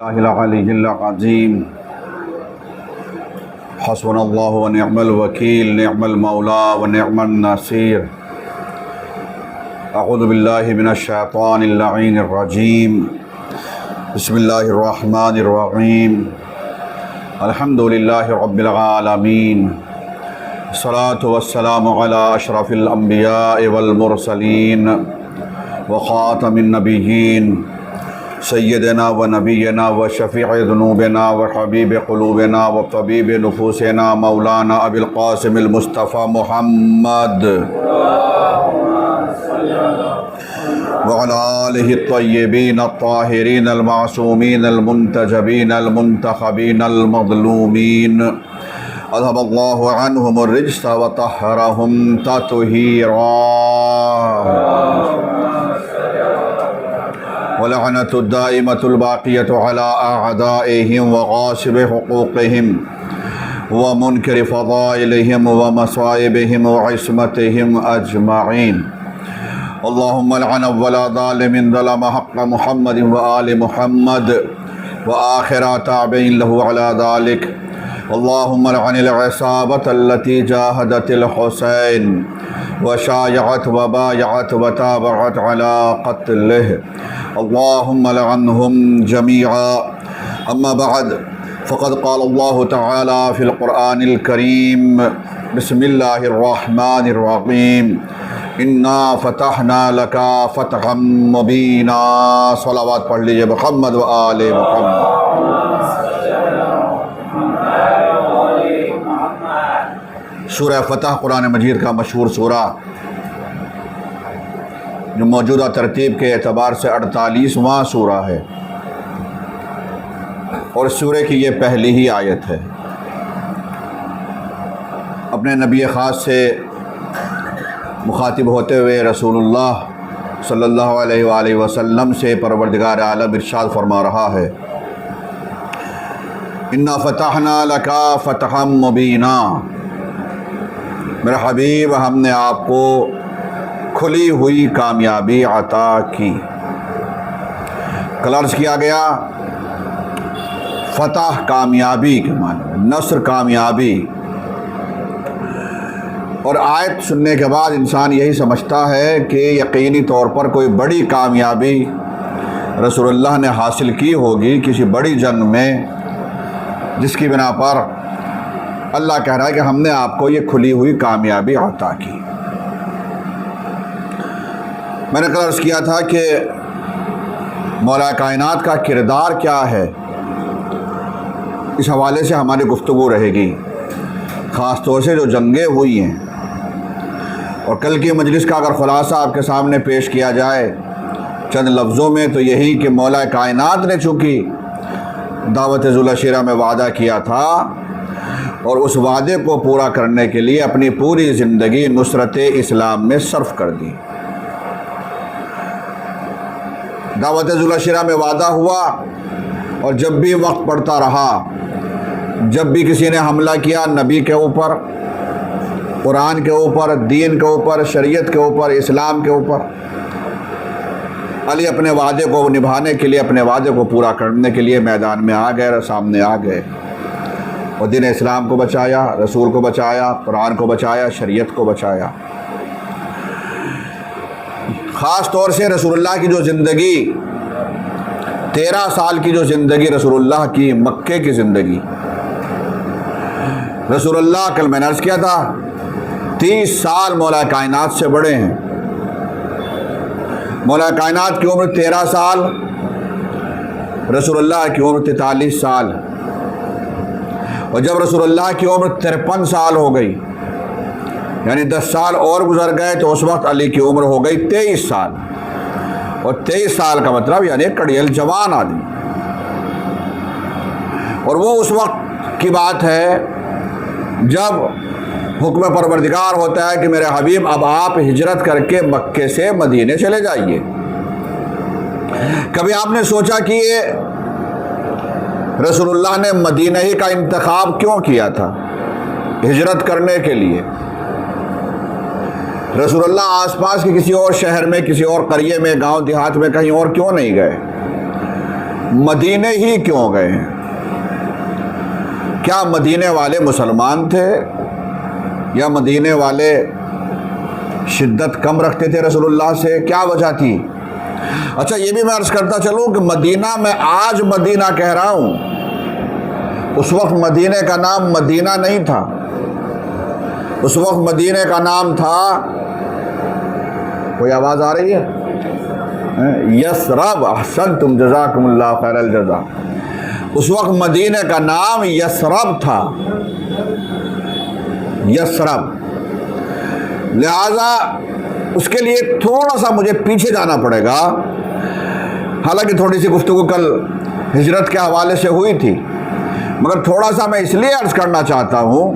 الله العلي العظيم حسبنا الله ونعم الوكيل نعم المولى ونعم النصير أعوذ بالله من الشيطان اللعين الرجيم بسم الله الرحمن الرحيم الحمد لله رب العالمين الصلاة والسلام على أشرف الأنبياء والمرسلين وخاتم النبيين سیدنا و نبینا و شفیع ذنوبنا و حبیب قلوبنا و طبیب نفوسنا مولانا ابی القاسم المصطفى محمد وعلى آلہ الطیبین الطاہرین المعصومین المنتجبین المنتخبین المظلومین اذهب اللہ عنہم الرجس وطہرہم تطہیرا ولعنة الدائمة الباقية على أعدائهم وغاصب حقوقهم ومنكر فضائلهم ومصائبهم وعصمتهم أجمعين اللهم لعن ولا ظالم ظلم حق محمد وآل محمد وآخر تابعين له على ذلك اللهم لعن العصابة التي جاهدت الحسين وشايعت وبايعت وتابعت على قتله اللهم لعنهم جميعا أما بعد فقد قال الله تعالى في القرآن الكريم بسم الله الرحمن الرحيم إنا فتحنا لك فتحا مبينا صلوات پڑھ لیجئے محمد و آل محمد۔ سورہ فتح قرآن مجید کا مشہور سورہ جو موجودہ ترتیب کے اعتبار سے 48واں سورہ ہے اور سورہ کی یہ پہلی ہی آیت ہے۔ اپنے نبی خاص سے مخاطب ہوتے ہوئے رسول اللہ صلی اللہ علیہ وآلہ وسلم سے پروردگار عالم ارشاد فرما رہا ہے انا فتحنا لک فتحا مبینا، میرے حبیب ہم نے آپ کو کھلی ہوئی کامیابی عطا کی۔ کلرز کیا گیا فتح کامیابی کے معنی، نصر کامیابی، اور آیت سننے کے بعد انسان یہی سمجھتا ہے کہ یقینی طور پر کوئی بڑی کامیابی رسول اللہ نے حاصل کی ہوگی کسی بڑی جنگ میں، جس کی بنا پر اللہ کہہ رہا ہے کہ ہم نے آپ کو یہ کھلی ہوئی کامیابی عطا کی۔ میں نے عرض کیا تھا کہ مولا کائنات کا کردار کیا ہے، اس حوالے سے ہماری گفتگو رہے گی، خاص طور سے جو جنگیں ہوئی ہیں۔ اور کل کی مجلس کا اگر خلاصہ آپ کے سامنے پیش کیا جائے چند لفظوں میں تو یہی کہ مولا کائنات نے چونکہ دعوت ذوالعشیرہ میں وعدہ کیا تھا اور اس وعدے کو پورا کرنے کے لیے اپنی پوری زندگی نصرت اسلام میں صرف کر دی۔ دعوت ذوالعشیرہ میں وعدہ ہوا اور جب بھی وقت پڑتا رہا، جب بھی کسی نے حملہ کیا نبی کے اوپر، قرآن کے اوپر، دین کے اوپر، شریعت کے اوپر، اسلام کے اوپر، علی اپنے وعدے کو نبھانے کے لیے، اپنے وعدے کو پورا کرنے کے لیے میدان میں آ گئے، سامنے آ گئے اور دین اسلام کو بچایا، رسول کو بچایا، قرآن کو بچایا، شریعت کو بچایا۔ خاص طور سے رسول اللہ کی جو زندگی 13 سال کی جو زندگی رسول اللہ کی، مکے کی زندگی، رسول اللہ کل میں نے عرض کیا تھا 30 سال مولا کائنات سے بڑے ہیں۔ مولا کائنات کی عمر 13 سال، رسول اللہ کی عمر 43 سال، اور جب رسول اللہ کی عمر 53 سال ہو گئی، یعنی 10 سال اور گزر گئے، تو اس وقت علی کی عمر ہو گئی 23 سال، اور 23 سال کا مطلب یعنی کڑیل جوان آدمی۔ اور وہ اس وقت کی بات ہے جب حکم پروردگار ہوتا ہے کہ میرے حبیب اب آپ ہجرت کر کے مکے سے مدینے چلے جائیے۔ کبھی آپ نے سوچا کہ یہ رسول اللہ نے مدینہ ہی کا انتخاب کیوں کیا تھا ہجرت کرنے کے لیے؟ رسول اللہ آس پاس کے کسی اور شہر میں، کسی اور قریے میں، گاؤں دیہات میں کہیں اور کیوں نہیں گئے؟ مدینے ہی کیوں گئے ہیں؟ کیا مدینے والے مسلمان تھے یا مدینے والے شدت کم رکھتے تھے رسول اللہ سے؟ کیا وجہ تھی؟ اچھا یہ بھی میں عرض کرتا چلوں کہ مدینہ میں آج مدینہ کہہ رہا ہوں، اس وقت مدینے کا نام مدینہ نہیں تھا، اس وقت مدینے کا نام تھا، کوئی آواز آ رہی ہے؟ یثرب، احسنتم جزاکم اللہ خیر الجزا۔ اس وقت مدینے کا نام یثرب تھا، یثرب۔ لہذا اس کے لیے تھوڑا سا مجھے پیچھے جانا پڑے گا، حالانکہ تھوڑی سی گفتگو کل ہجرت کے حوالے سے ہوئی تھی، مگر تھوڑا سا میں اس لیے عرض کرنا چاہتا ہوں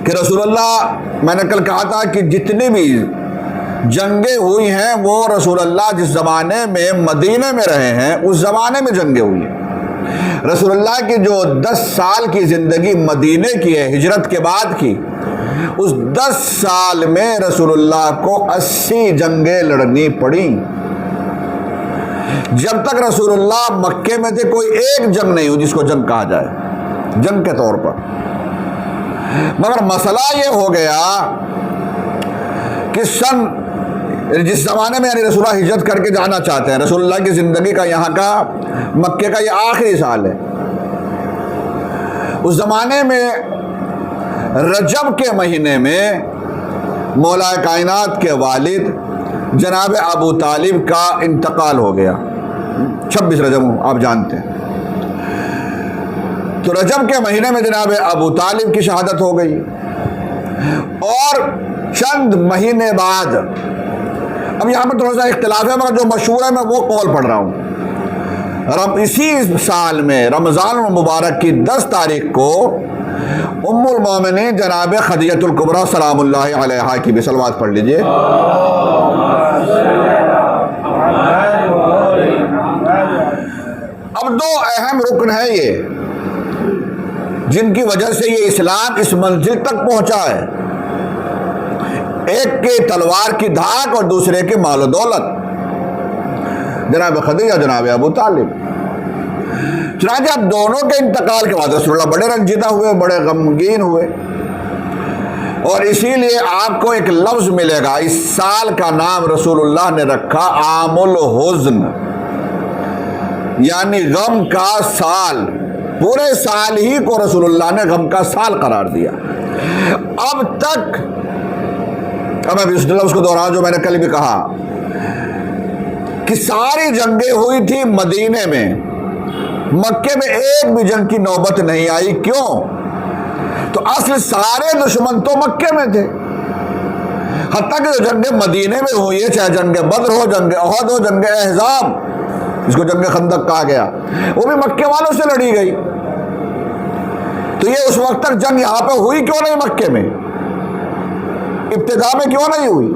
کہ رسول اللہ، میں نے کل کہا تھا کہ جتنی بھی جنگیں ہوئی ہیں وہ رسول اللہ جس زمانے میں مدینے میں رہے ہیں اس زمانے میں جنگیں ہوئی ہیں۔ رسول اللہ کی جو 10 سال کی زندگی مدینے کی ہے ہجرت کے بعد کی، اس 10 سال میں رسول اللہ کو 80 جنگیں لڑنی پڑی۔ جب تک رسول اللہ مکے میں تھے کوئی ایک جنگ نہیں ہوئی جس کو جنگ کہا جائے جنگ کے طور پر، مگر مسئلہ یہ ہو گیا کہ جس زمانے میں یعنی رسول اللہ ہجرت کر کے جانا چاہتے ہیں، رسول اللہ کی زندگی کا یہاں کا مکے کا یہ آخری سال ہے، اس زمانے میں رجب کے مہینے میں مولا کائنات کے والد جناب ابو طالب کا انتقال ہو گیا۔ 26 رجب آپ جانتے ہیں، تو رجب کے مہینے میں جناب ابو طالب کی شہادت ہو گئی، اور چند مہینے بعد، اب یہاں پر تھوڑا سا اختلاف ہے مگر جو مشہور ہے میں وہ قول پڑھ رہا ہوں، اسی سال میں رمضان المبارک کی 10 تاریخ کو ام المومنین جناب خدیجہ الکبریٰ سلام اللہ علیہا کی بھی صلوات پڑھ لیجئے۔ اب 2 اہم رکن ہیں یہ جن کی وجہ سے یہ اسلام اس منزل تک پہنچا ہے، ایک کے تلوار کی دھاک اور دوسرے کے مال و دولت، جناب خدیجہ جناب ابو طالب۔ چنانچہ اب دونوں کے انتقال کے بعد رسول اللہ بڑے رنجیدہ ہوئے، بڑے غمگین ہوئے، اور اسی لیے آپ کو ایک لفظ ملے گا، اس سال کا نام رسول اللہ نے رکھا عام الحزن، یعنی غم کا سال۔ پورے سال ہی کو رسول اللہ نے غم کا سال قرار دیا۔ اب تک، اب میں اس لفظ کو دوہراؤں جو میں نے کل بھی کہا کہ ساری جنگیں ہوئی تھی مدینے میں، مکے میں ایک بھی جنگ کی نوبت نہیں آئی۔ کیوں؟ تو اصل سارے دشمن تو مکے میں تھے، حتیٰ کہ جو جنگیں مدینے میں ہوئی ہے، چاہے جنگ بدر ہو، جنگ احد ہو، جنگ احزاب، جس کو جنگ خندق کہا گیا، وہ بھی مکے والوں سے لڑی گئی۔ تو یہ اس وقت تک جنگ یہاں پہ ہوئی کیوں نہیں مکے میں؟ ابتدا میں کیوں نہیں ہوئی؟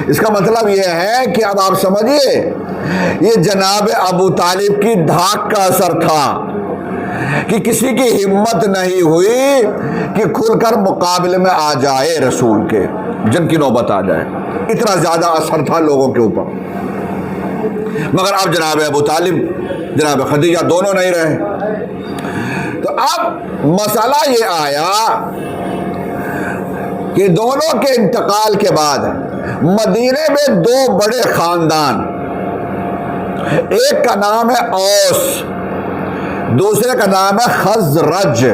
اس کا مطلب یہ ہے کہ اب آپ سمجھیے یہ جناب ابو طالب کی دھاک کا اثر تھا کہ کسی کی ہمت نہیں ہوئی کہ کھل کر مقابلے میں آ جائے رسول کے، جنگ کی نوبت آ جائے، اتنا زیادہ اثر تھا لوگوں کے اوپر۔ مگر اب جناب ابو طالب جناب خدیجہ دونوں نہیں رہے، تو اب مسئلہ یہ آیا کہ دونوں کے انتقال کے بعد مدینے میں 2 بڑے خاندان، ایک کا نام ہے اوس، دوسرے کا نام ہے خزرج،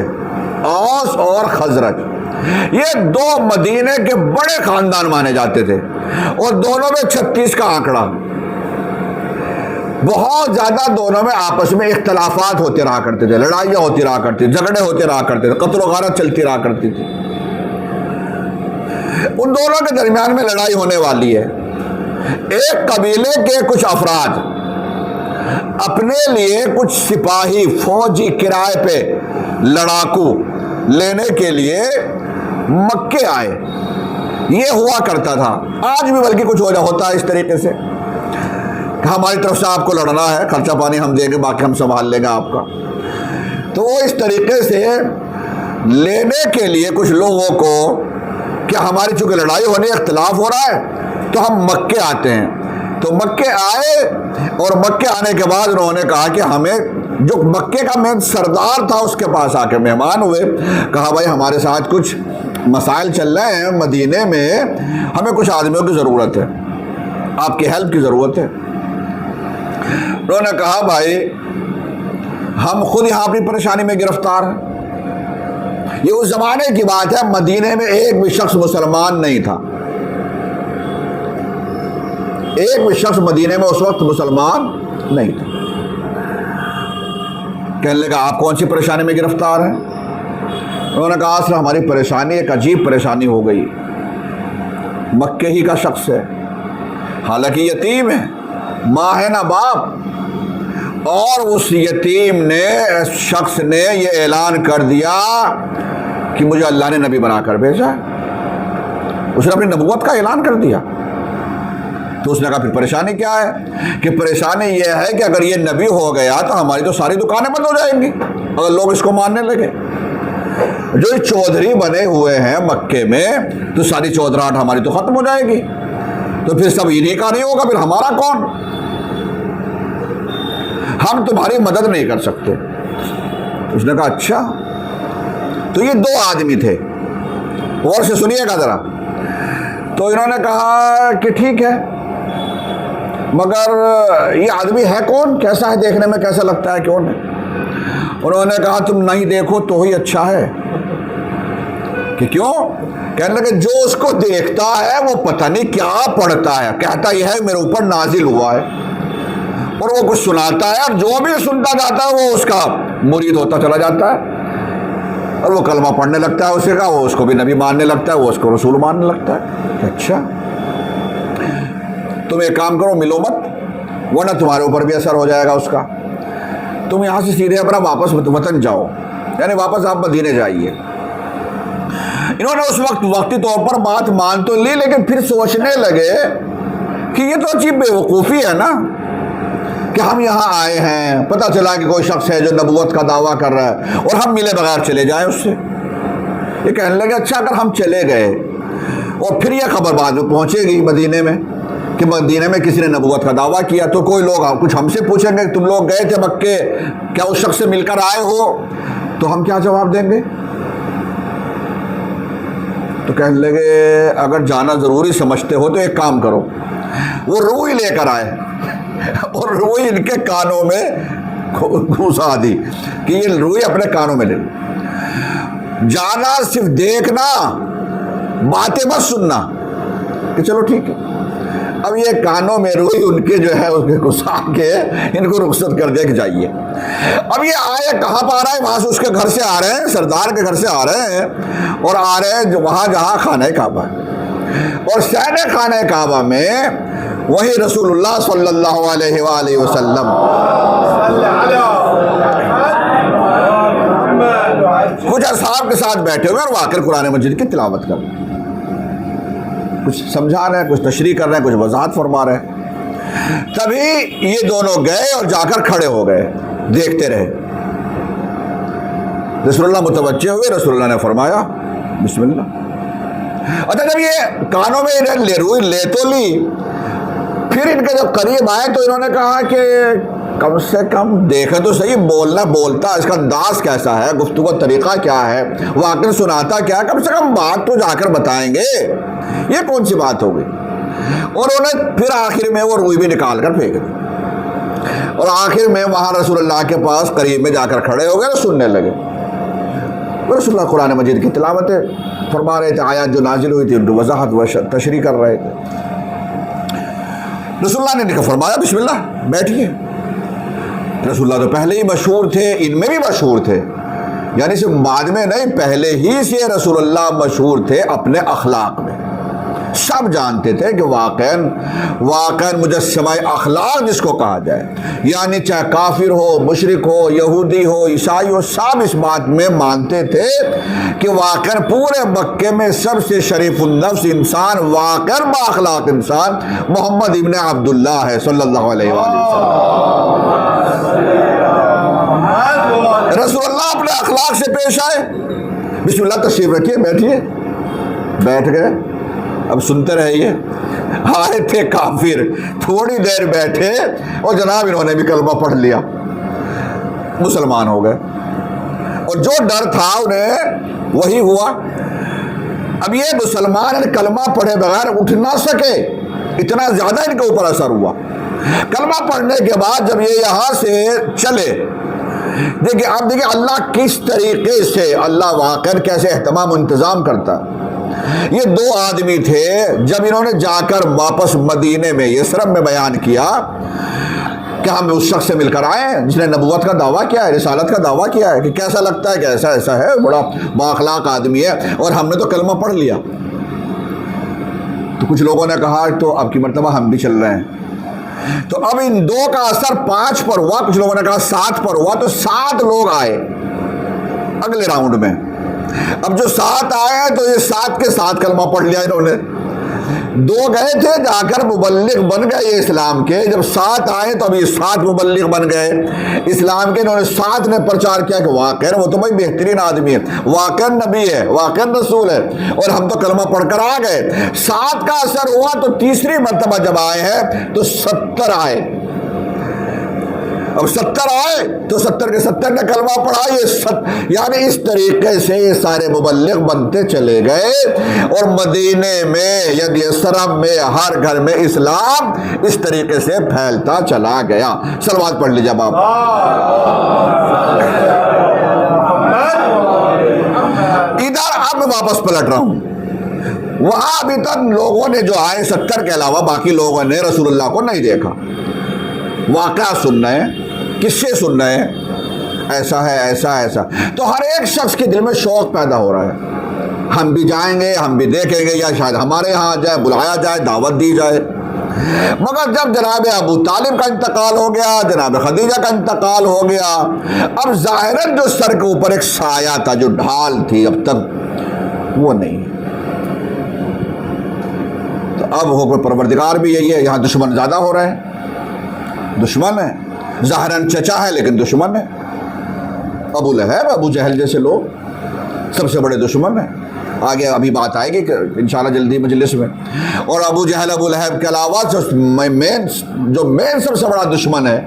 اوس اور خزرج، یہ 2 مدینے کے بڑے خاندان مانے جاتے تھے، اور دونوں میں 36 کا آنکڑا، بہت زیادہ دونوں میں آپس میں اختلافات ہوتے رہا کرتے تھے، لڑائیاں ہوتی رہا کرتی تھیں، جھگڑے ہوتے رہا کرتے تھے، قتل و غارت چلتی رہا کرتی تھی۔ ان دونوں کے درمیان میں لڑائی ہونے والی ہے۔ ایک قبیلے کے کچھ افراد اپنے لیے کچھ سپاہی فوجی کرائے پہ لڑاکو لینے کے لیے مکے آئے، یہ ہوا کرتا تھا، آج بھی بلکہ کچھ ہوتا ہے اس طریقے سے کہ ہماری طرف سے آپ کو لڑنا ہے، خرچہ پانی ہم دیں گے، باقی ہم سنبھال لیں گے آپ کا۔ تو وہ اس طریقے سے لینے کے لیے کچھ لوگوں کو کہ ہماری چونکہ لڑائی ہونی، اختلاف ہو رہا ہے، تو ہم مکے آتے ہیں، تو مکے آئے اور مکے آنے کے بعد انہوں نے کہا کہ ہمیں جو مکے کا مین سردار تھا اس کے پاس آ کے مہمان ہوئے. کہا بھائی ہمارے ساتھ کچھ مسائل چل رہے ہیں مدینے میں, ہمیں کچھ آدمیوں کی ضرورت ہے, آپ کی ہیلپ کی ضرورت ہے. انہوں نے کہا بھائی ہم خود یہاں اپنی پریشانی میں گرفتار ہیں. یہ اس زمانے کی بات ہے, مدینے میں ایک بھی شخص مسلمان نہیں تھا, ایک بھی شخص مدینے میں اس وقت مسلمان نہیں تھا. کہنے لگا آپ کون سی پریشانی میں گرفتار ہیں؟ انہوں نے کہا اصل ہماری پریشانی ایک عجیب پریشانی ہو گئی. مکے ہی کا شخص ہے, حالانکہ یتیم ہے, ماں ہے نہ باپ, اور اس یتیم نے شخص نے یہ اعلان کر دیا کہ مجھے اللہ نے نبی بنا کر بھیجا. اس نے اپنی نبوت کا اعلان کر دیا. تو اس نے کہا پھر پریشانی کیا ہے؟ کہ پریشانی یہ ہے کہ اگر یہ نبی ہو گیا تو ہماری تو ساری دکانیں بند ہو جائیں گی اگر لوگ اس کو ماننے لگے. جو چودھری بنے ہوئے ہیں مکے میں تو ساری چودراہٹ ہماری تو ختم ہو جائے گی, تو پھر سب انہی کا نہیں ہوگا, پھر ہمارا کون؟ ہم تمہاری مدد نہیں کر سکتے. اس نے کہا اچھا. تو یہ دو آدمی تھے, غور سے سنیے گا ذرا. تو انہوں نے کہا کہ ٹھیک ہے, مگر یہ آدمی ہے کون, کیسا ہے دیکھنے میں, کیسا لگتا ہے, کون ہے؟ انہوں نے کہا تم نہیں دیکھو تو ہی اچھا ہے. کہ کیوں؟ کہنے لگے جو اس کو دیکھتا ہے وہ پتہ نہیں کیا پڑھتا ہے, کہتا یہ ہے میرے اوپر نازل ہوا ہے, اور وہ کچھ سناتا ہے, اور جو بھی سنتا جاتا ہے وہ اس کا مرید ہوتا چلا جاتا ہے, اور وہ کلمہ پڑھنے لگتا ہے اسے کا, وہ اس کو بھی نبی ماننے لگتا ہے, وہ اس کو رسول ماننے لگتا ہے. اچھا تم ایک کام کرو, ملو مت, ورنہ تمہارے اوپر بھی اثر ہو جائے گا اس کا. تم یہاں سے سیدھے اپنا واپس وطن جاؤ, یعنی واپس آپ مدینے جائیے. انہوں نے اس وقت وقتی طور پر بات مان تو لی, لیکن پھر سوچنے لگے کہ یہ تو عجیب بے وقوفی ہے نا کہ ہم یہاں آئے ہیں, پتہ چلا کہ کوئی شخص ہے جو نبوت کا دعویٰ کر رہا ہے, اور ہم ملے بغیر چلے جائیں اس سے. یہ کہنے لگے اچھا اگر ہم چلے گئے اور پھر یہ خبر بعد میں پہنچے گی مدینے میں کہ مدینے میں کسی نے نبوت کا دعویٰ کیا, تو کوئی لوگ کچھ ہم سے پوچھیں گے تم لوگ گئے تھے مکے, کیا اس شخص سے مل کر آئے ہو, تو ہم کیا جواب دیں گے؟ تو کہنے لگے اگر جانا ضروری سمجھتے ہو تو ایک کام کرو, وہ روئی لے کر آئے اور روئی ان کے کانوں میں گھسا دی کہ یہ روئی اپنے کانوں میں لے لو. جانا صرف دیکھنا, باتیں بس سننا, کہ چلو ٹھیک ہے. اب یہ کانوں میں روئی ان کے جو ہے اس کے گھسا کے ان کو رخصت کر دیا کہ جائیے. اب یہ آئے کہاں پہ آ رہا ہے؟ وہاں سے اس کے گھر سے آ رہے ہیں, سردار کے گھر سے آ رہے ہیں, اور آ رہے ہیں وہاں جہاں خانہ کعبہ ہے, اور شہر خانہ کعبہ میں وہی رسول اللہ صلی اللہ علیہ وآلہ وسلم کچھ اصحاب کے ساتھ بیٹھے ہوئے اور وہ آ کر قرآن مجید کی تلاوت کر رہے ہیں, کچھ سمجھا رہے ہیں, کچھ تشریح کر رہے ہیں, کچھ وضاحت فرما رہے ہیں. تبھی یہ دونوں گئے اور جا کر کھڑے ہو گئے, دیکھتے رہے. رسول اللہ متوجہ ہوئے, رسول اللہ نے فرمایا بسم اللہ. اچھا جب یہ کانوں میں انہیں روئی لے تو لی, پھر ان کے جب قریب آئے تو انہوں نے کہا کہ کم سے کم دیکھیں تو صحیح, بولنا بولتا اس کا انداز کیسا ہے, گفتگو کا طریقہ کیا ہے, واقعی سناتا کیا ہے, کم سے کم بات تو جا کر بتائیں گے. یہ کون سی بات ہو گئی؟ اور انہیں پھر آخر میں وہ روئی بھی نکال کر پھینک دی, اور آخر میں وہاں رسول اللہ کے پاس قریب میں جا کر کھڑے ہو گئے اور سننے لگے. رسول اللہ قرآن مجید کی تلاوتیں فرما رہے تھے, آیات جو نازل ہوئی تھی ان کی وضاحت و تشریح کر رہے تھے. رسول اللہ نے فرمایا بسم اللہ بیٹھیے. رسول اللہ تو پہلے ہی مشہور تھے, ان میں بھی مشہور تھے, یعنی صرف بعد میں نہیں, پہلے ہی سے رسول اللہ مشہور تھے اپنے اخلاق میں. سب جانتے تھے کہ واقعاً مجسمہ اخلاق جس کو کہا جائے, یعنی چاہے کافر ہو, مشرک ہو, یہودی ہو, عیسائی ہو, سب اس بات میں مانتے تھے کہ واقعاً پورے مکے میں سب سے شریف النفس انسان, واقعاً با اخلاق انسان محمد ابن عبداللہ ہے صلی اللہ علیہ وسلم. رسول اللہ اپنے اخلاق سے پیش آئے, بسم اللہ تشریف رکھیے, بیٹھیے. بیٹھ گئے. اب سنتے رہیے. آئے تھے کافر، تھوڑی دیر بیٹھے اور جناب انہوں نے بھی کلمہ پڑھ لیا، مسلمان ہو گئے، اور جو ڈر تھا انہیں وہی ہوا۔ اب یہ مسلمان کلمہ پڑھے بغیر اٹھ نہ سکے، اتنا زیادہ ان کے اوپر اثر ہوا۔ کلمہ پڑھنے کے بعد جب یہ یہاں سے چلے، دیکھیں آپ دیکھیں اللہ کس طریقے سے، اللہ واقعا کیسے اہتمام و انتظام کرتا۔ یہ دو آدمی تھے، جب انہوں نے جا کر واپس مدینے میں یثرب میں بیان کیا کہ ہم اس شخص سے مل کر آئے ہیں جس نے نبوت کا دعویٰ کیا ہے، رسالت کا دعویٰ کیا ہے، کہ کیسا لگتا ہے کہ ایسا ایسا ہے، بڑا بااخلاق آدمی ہے، اور ہم نے تو کلمہ پڑھ لیا۔ تو کچھ لوگوں نے کہا تو اب کی مرتبہ ہم بھی چل رہے ہیں۔ تو اب ان دو کا اثر 5 پر ہوا، کچھ لوگوں نے کہا 7 پر ہوا، تو 7 لوگ آئے اگلے راؤنڈ میں۔ اب جو 7 آئے ہیں تو یہ 7 کے 7 کلمہ پڑھ لیا انہوں نے۔ 2 گئے تھے جا کر مبلغ بن گئے یہ اسلام کے، جب 7 آئے تو اب یہ 7 مبلغ بن گئے اسلام کے۔ انہوں نے 7 نے پرچار کیا کہ واقعا وہ تو بھائی بہترین آدمی ہے، واقعا نبی ہے، واقعا رسول ہے، اور ہم تو کلمہ پڑھ کر آ گئے۔ 7 کا اثر ہوا تو تیسری مرتبہ جب آئے ہیں تو 70 آئے۔ اب 70 آئے تو 70 کے 70 نے کلمہ پڑھا۔ یعنی اس طریقے سے یہ سارے مبلغ بنتے چلے گئے، اور مدینے میں یعنی یثرب میں ہر گھر میں اسلام اس طریقے سے پھیلتا چلا گیا۔ صلوات پڑھ لیجیے باپ۔ ادھر اب میں واپس پلٹ رہا ہوں، وہاں ابھی تک لوگوں نے جو آئے 70 کے علاوہ باقی لوگوں نے رسول اللہ کو نہیں دیکھا۔ واقعہ سن رہے ہیں، کس سے سن رہے ہیں، ایسا ہے ایسا ایسا، تو ہر ایک شخص کے دل میں شوق پیدا ہو رہا ہے، ہم بھی جائیں گے، ہم بھی دیکھیں گے، یا شاید ہمارے ہاں جائے، بلایا جائے، دعوت دی جائے۔ مگر جب جناب ابو طالب کا انتقال ہو گیا، جناب خدیجہ کا انتقال ہو گیا، اب ظاہراً جو سر کے اوپر ایک سایہ تھا، جو ڈھال تھی اب تک، وہ نہیں۔ تو اب حکم پروردگار بھی یہی ہے، یہاں دشمن زیادہ ہو رہے ہیں، دشمن ہے، ظاہراً چچا ہے لیکن دشمن ہے۔ ابو لہب، ابو جہل جیسے لوگ سب سے بڑے دشمن ہیں۔ آگے ابھی بات آئے گی کہ انشاءاللہ جلدی مجلس میں۔ اور ابو جہل، ابو لہب کے علاوہ جو مین سب سے بڑا دشمن ہے،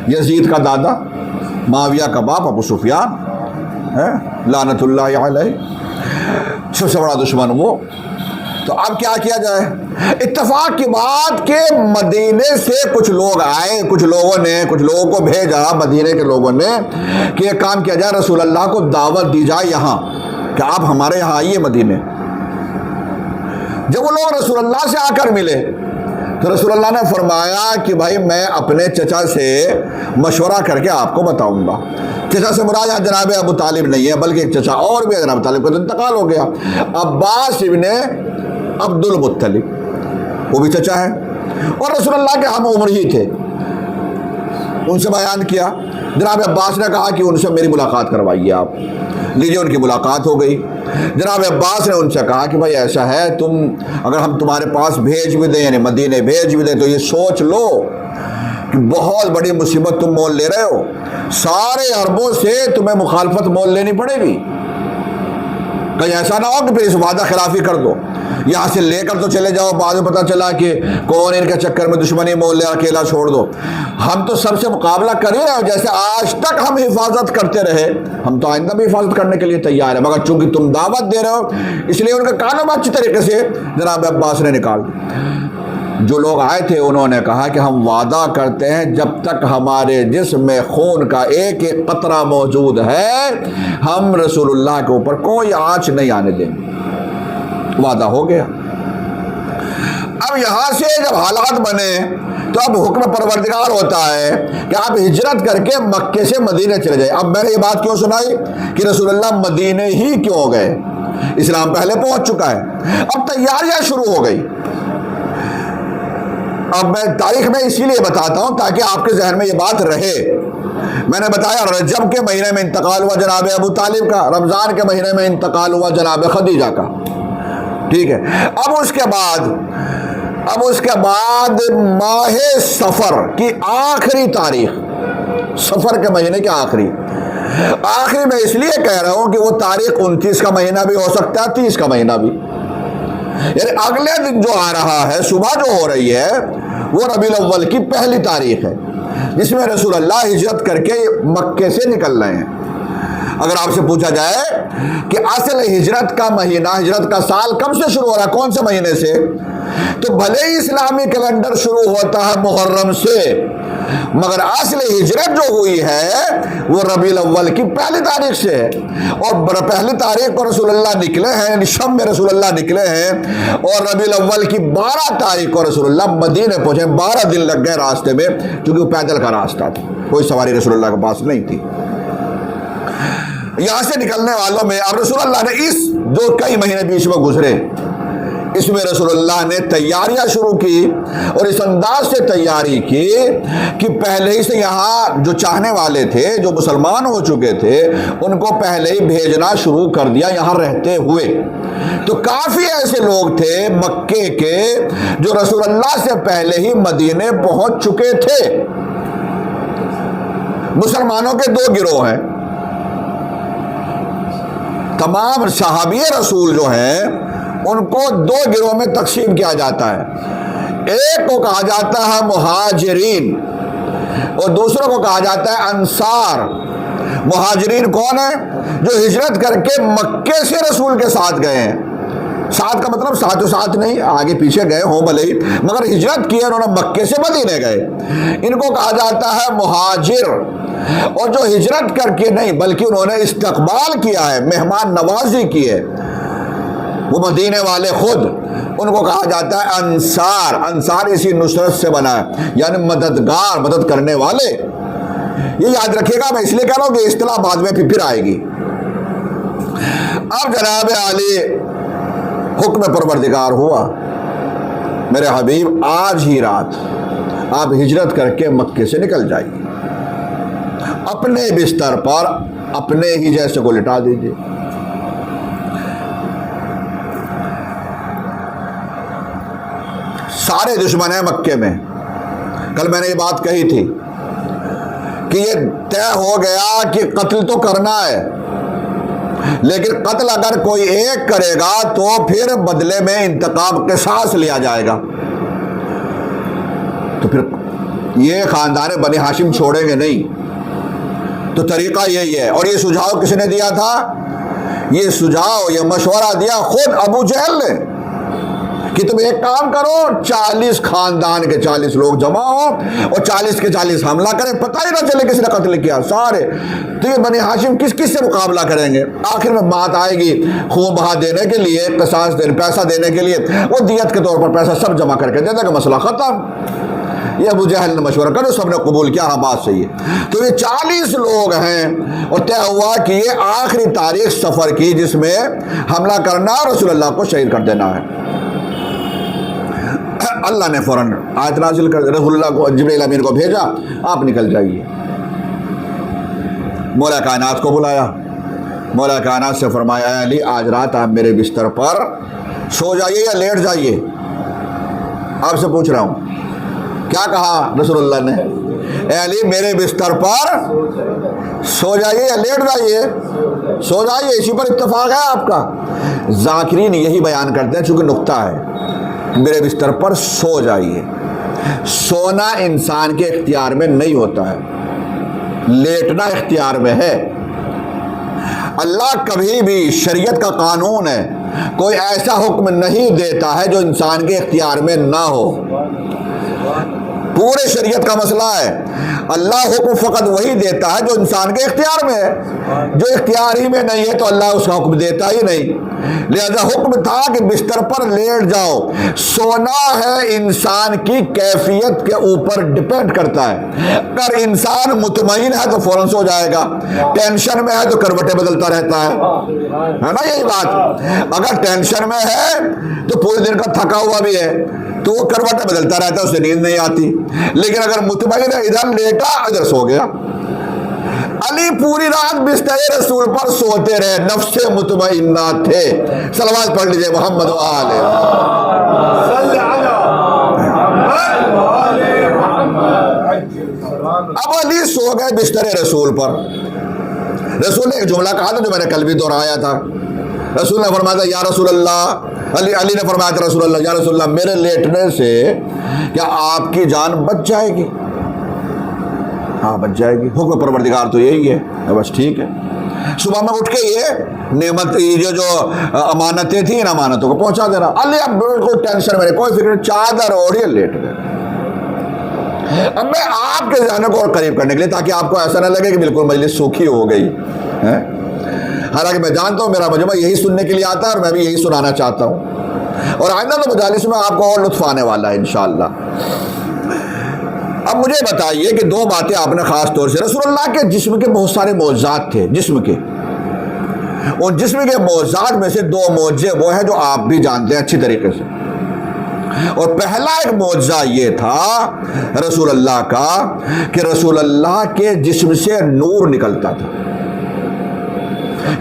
یزید کا دادا، معاویہ کا باپ ابو سفیان ہے لعنت اللہ علیہ، سب سے بڑا دشمن وہ۔ تو اب کیا کیا جائے؟ اتفاق کی بات کہ مدینے سے کچھ لوگ آئے، کچھ لوگوں کو بھیجا مدینے کے لوگوں نے کہ یہ کام کیا جائے، رسول اللہ کو دعوت دی جائے یہاں کہ آپ ہمارے یہاں آئیے مدینے۔ جب وہ لوگ رسول اللہ سے آ کر ملے تو رسول اللہ نے فرمایا کہ بھائی میں اپنے چچا سے مشورہ کر کے آپ کو بتاؤں گا۔ چچا سے مراد یہاں جناب ابو طالب نہیں ہے، بلکہ ایک چچا اور بھی ہے، جناب طالب کا تو انتقال ہو گیا، عباس ابن عبد المطلب، وہ بھی چچا ہے، اور رسول اللہ کے ہم عمر ہی تھے۔ ان سے بیان کیا، جناب عباس نے کہا کہ ان سے میری ملاقات کروائیے آپ، لیجیے، ان کی ملاقات ہو گئی۔ جناب عباس نے ان سے کہا کہ بھائی ایسا ہے، اگر ہم تمہارے پاس بھیج بھی دیں، یعنی مدینے بھیج بھی دیں، تو یہ سوچ لو کہ بہت بڑی مصیبت تم مول لے رہے ہو، سارے عربوں سے تمہیں مخالفت مول لینی پڑے گی، کہیں ایسا نہ ہو کہ پھر اس وعدہ خلافی کر دو، یہاں سے لے کر تو چلے جاؤ، بعد میں پتہ چلا کہ کون ان کے چکر میں دشمنی مول لے، اکیلا چھوڑ دو۔ ہم تو سب سے مقابلہ کر ہی رہے ہیں، جیسے آج تک ہم حفاظت کرتے رہے، ہم تو آئندہ بھی حفاظت کرنے کے لیے تیار ہیں، مگر چونکہ تم دعوت دے رہے ہو اس لیے ان کا کانوں اچھی طریقے سے جناب عباس نے نکال دی۔ جو لوگ آئے تھے انہوں نے کہا کہ ہم وعدہ کرتے ہیں جب تک ہمارے جسم میں خون کا ایک ایک قطرہ موجود ہے ہم رسول اللہ کے اوپر کوئی آنچ نہیں آنے دیں گے۔ وعدہ ہو گیا۔ اب یہاں سے جب حالات بنے تو اب حکم پروردگار ہوتا ہے کہ آپ ہجرت کر کے مکے سے مدینے چلے جائیں۔ اب میں نے یہ بات کیوں سنائی کہ رسول اللہ مدینے ہی کیوں گئے؟ اسلام پہلے پہنچ چکا ہے، اب تیاریاں شروع ہو گئی۔ اب میں تاریخ میں اسی لیے بتاتا ہوں تاکہ آپ کے ذہن میں یہ بات رہے۔ میں نے بتایا رجب کے مہینے میں انتقال ہوا جناب ابو طالب کا، رمضان کے مہینے میں انتقال ہوا جناب خدیجہ کا، ٹھیک ہے۔ اب اس کے بعد ماہ سفر کی آخری تاریخ، سفر کے مہینے کے آخری میں اس لیے کہہ رہا ہوں کہ وہ تاریخ 29 کا مہینہ بھی ہو سکتا ہے، 30 کا مہینہ بھی، یعنی اگلے دن جو آ رہا ہے، صبح جو ہو رہی ہے، وہ ربیع الاول کی پہلی تاریخ ہے، جس میں رسول اللہ ہجرت کر کے مکے سے نکل رہے ہیں۔ اگر آپ سے پوچھا جائے کہ اصل ہجرت کا مہینہ، ہجرت کا سال کب سے شروع ہو رہا ہے، کون سے مہینے سے، تو بھلے ہی اسلامی کیلنڈر شروع ہوتا ہے محرم سے، مگر اصل ہجرت جو ہوئی ہے وہ ربیع الاول کی پہلی تاریخ سے ہے، اور پہلی تاریخ کو رسول اللہ نکلے ہیں، یعنی شب میں رسول اللہ نکلے ہیں، اور ربیع الاول کی 12 تاریخ کو رسول اللہ مدینے پہنچے۔ 12 دن لگ گئے راستے میں، کیونکہ وہ پیدل کا راستہ تھا، کوئی سواری رسول اللہ کے پاس نہیں تھی۔ یہاں سے نکلنے والوں میں اب رسول اللہ نے اس جو کئی مہینے بیچ میں گزرے، اس میں رسول اللہ نے تیاریاں شروع کی، اور اس انداز سے تیاری کی کہ پہلے ہی سے یہاں جو چاہنے والے تھے، جو مسلمان ہو چکے تھے، ان کو پہلے ہی بھیجنا شروع کر دیا یہاں رہتے ہوئے۔ تو کافی ایسے لوگ تھے مکے کے جو رسول اللہ سے پہلے ہی مدینے پہنچ چکے تھے۔ مسلمانوں کے 2 گروہ ہیں، تمام صحابی رسول جو ہیں ان کو 2 گروہ میں تقسیم کیا جاتا ہے۔ ایک کو کہا جاتا ہے مہاجرین، اور دوسروں کو کہا جاتا ہے انصار۔ مہاجرین کون ہے؟ جو ہجرت کر کے مکے سے رسول کے ساتھ گئے ہیں۔ ساتھ کا مطلب ساتھ و ساتھ نہیں، آگے پیچھے گئے ہوں بھلے ہی، مگر ہجرت کی، انہوں نے مکے سے مدینے گئے، ان کو کہا جاتا ہے مہاجر۔ اور جو ہجرت کر کے نہیں بلکہ انہوں نے استقبال کیا ہے، مہمان نوازی کی ہے، وہ مدینے والے خود، ان کو کہا جاتا ہے انصار۔ انصار اسی نصرت سے بنا ہے، یعنی مددگار، مدد کرنے والے۔ یہ یاد رکھیے گا، میں اس لیے کہہ رہا ہوں کہ اصطلاح بعد میں پھر آئے گی۔ اب جناب عالی حکم پروردگار ہوا، میرے حبیب آج ہی رات آپ ہجرت کر کے مکے سے نکل جائیے، اپنے بستر پر اپنے ہی جیسے کو لٹا دیجیے۔ سارے دشمن ہیں مکے میں۔ کل میں نے یہ بات کہی تھی کہ یہ طے ہو گیا کہ قتل تو کرنا ہے، لیکن قتل اگر کوئی ایک کرے گا تو پھر بدلے میں انتقام قصاص لیا جائے گا، تو پھر یہ خاندان بنی ہاشم چھوڑیں گے نہیں۔ تو طریقہ یہی ہے، اور یہ سجھاؤ کس نے دیا تھا؟ یہ سجھاؤ، یہ مشورہ دیا خود ابو جہل نے کہ تم ایک کام کرو، 40 خاندان کے 40 لوگ جمع ہو اور 40 کے 40 حملہ کریں، پتہ ہی نہ چلے کس نے قتل کیا سارے۔ تو یہ بنی ہاشم کس کس سے مقابلہ کریں گے؟ آخر میں بات آئے گی خون بہا دینے کے لیے، قصاص دینے، پیسہ دینے کے لیے، وہ دیت کے طور پر پیسہ سب جمع کر کے دے دے گا، مسئلہ ختم۔ یہ ابو جہل نے مشورہ کرو، سب نے قبول کیا، ہاں بات صحیح ہے۔ تو یہ 40 لوگ ہیں، اور طے ہوا کہ یہ آخری تاریخ سفر کی جس میں حملہ کرنا، رسول اللہ کو شہید کر دینا ہے۔ اللہ نے فوراً آیت نازل کر رسول اللہ کو، جبرائیل امین کو بھیجا، آپ نکل جائیے۔ مولا کائنات کو بلایا، مولا کائنات سے فرمایا اے علی آج رات آپ میرے بستر پر سو جائیے یا لیٹ جائیے۔ آپ سے پوچھ رہا ہوں کیا کہا رسول اللہ نے؟ اے علی میرے بستر پر سو جائیے یا لیٹ جائیے؟ سو جائیے، اسی پر اتفاق ہے آپ کا۔ ذاکرین یہی بیان کرتے ہیں، چونکہ نقطہ ہے، میرے بستر پر سو جائیے۔ سونا انسان کے اختیار میں نہیں ہوتا ہے، لیٹنا اختیار میں ہے۔ اللہ کبھی بھی، شریعت کا قانون ہے، کوئی ایسا حکم نہیں دیتا ہے جو انسان کے اختیار میں نہ ہو۔ پورے شریعت کا مسئلہ ہے، اللہ حکم فقط وہی دیتا ہے جو انسان کے اختیار میں ہے، جو اختیار ہی میں نہیں ہے تو اللہ اس کا حکم دیتا ہی نہیں۔ لہذا حکم تھا کہ بستر پر لیٹ جاؤ۔ سونا ہے انسان کی کیفیت کے اوپر ڈپینڈ کرتا ہے۔ اگر انسان مطمئن ہے تو فوراً سو جائے گا، ٹینشن میں ہے تو کروٹیں بدلتا رہتا ہے نا، یہی بات۔ اگر ٹینشن میں ہے تو پورے دن کا تھکا ہوا بھی ہے تو وہ کروٹیں بدلتا رہتا ہے، اسے نیند نہیں آتی۔ لیکن اگر مطمئن ہے، ادھر لیٹا ادھر سو گیا۔ علی پوری رات بستر رسول پر سوتے رہے، نفس مطمئنہ تھے۔ صلوات پڑھ لیجئے محمد و آلہ۔ اب علی سو گئے بستر رسول پر۔ رسول نے ایک جملہ کہا تھا جو میں نے کل بھی دہرایا تھا۔ رسول نے فرمایا یا رسول اللہ علی نے فرمایا تھا رسول اللہ، یا رسول اللہ میرے لیٹنے سے کیا آپ کی جان بچ جائے گی؟ ہاں بچ جائے گی، حکم پروردگار تو یہی ہے، بس ٹھیک ہے۔ صبح میں اٹھ کے یہ نعمت، یہ جو امانتیں تھیں ان امانتوں کو پہنچا دینا۔ علی اب بالکل ٹینشن میں، کوئی فکر، چادر اوڑھی لیٹ گئے۔ اب میں آپ کے ذہن کو اور قریب کرنے کے لیے، تاکہ آپ کو ایسا نہ لگے کہ بالکل مجلس سوکھی ہو گئی ہے، حالانکہ میں جانتا ہوں میرا مجمع یہی سننے کے لیے آتا ہے اور میں بھی یہی سنانا چاہتا ہوں، اور آئندہ تو مجالس میں آپ کو اور لطف آنے والا ہے انشاءاللہ۔ اب مجھے بتائیے کہ دو باتیں آپ نے خاص طور سے، رسول اللہ کے جسم کے بہت سارے معجزات تھے، جسم کے، اور جسم کے معجزات میں سے دو معجزے وہ ہیں جو آپ بھی جانتے ہیں اچھی طریقے سے، اور پہلا ایک معجزہ یہ تھا رسول اللہ کا کہ رسول اللہ کے جسم سے نور نکلتا تھا،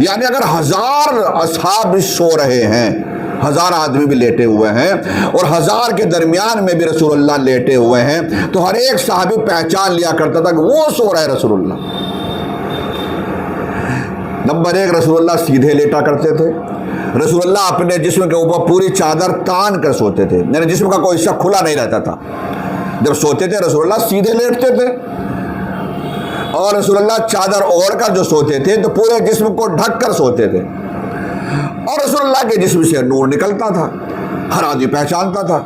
یعنی اگر 1000 اصحاب سو رہے ہیں، 1000 آدمی بھی لیٹے ہوئے ہیں اور 1000 کے درمیان میں بھی رسول اللہ لیٹے ہوئے ہیں، تو ہر ایک صحابی پہچان لیا کرتا تھا کہ وہ سو رہا ہے رسول اللہ۔ نمبر 1، رسول اللہ سیدھے لیٹا کرتے تھے، رسول اللہ اپنے جسم کے اوپر پوری چادر تان کر سوتے تھے، یعنی جسم کا کوئی حصہ کھلا نہیں رہتا تھا، جب سوتے تھے رسول اللہ سیدھے لیٹتے تھے، اور رسول اللہ چادر اوڑھ کر جو سوتے تھے تو پورے جسم کو ڈھک کر سوتے تھے، اور رسول اللہ کے جسم سے نور نکلتا تھا، ہر آدمی پہچانتا تھا۔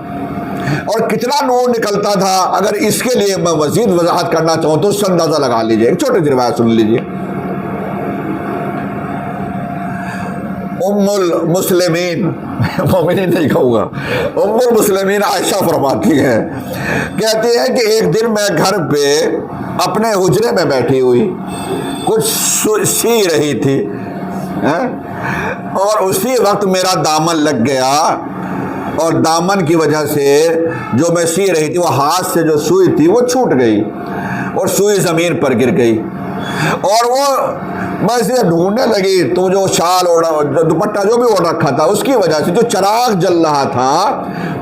اور کتنا نور نکلتا تھا، اگر اس کے لیے میں مزید وضاحت کرنا چاہوں تو اس سے اندازہ لگا لیجئے، ایک چھوٹی سی روایت سن لیجئے۔ ام المسلمین، مومنین نہیں کہوں گا، ام المسلمین عائشہ فرماتی ہیں، کہتی ہیں کہ ایک دن میں گھر پہ اپنے حجرے میں بیٹھی ہوئی کچھ سی رہی تھی، اور اسی وقت میرا دامن لگ گیا، اور دامن کی وجہ سے جو میں سی رہی تھی وہ ہاتھ سے جو سوئی تھی وہ چھوٹ گئی اور سوئی زمین پر گر گئی، اور وہ میں اسے ڈھونڈنے لگی تو جو شال اوڑھا، دوپٹہ جو بھی اوڑھ رکھا تھا اس کی وجہ سے جو چراغ جل رہا تھا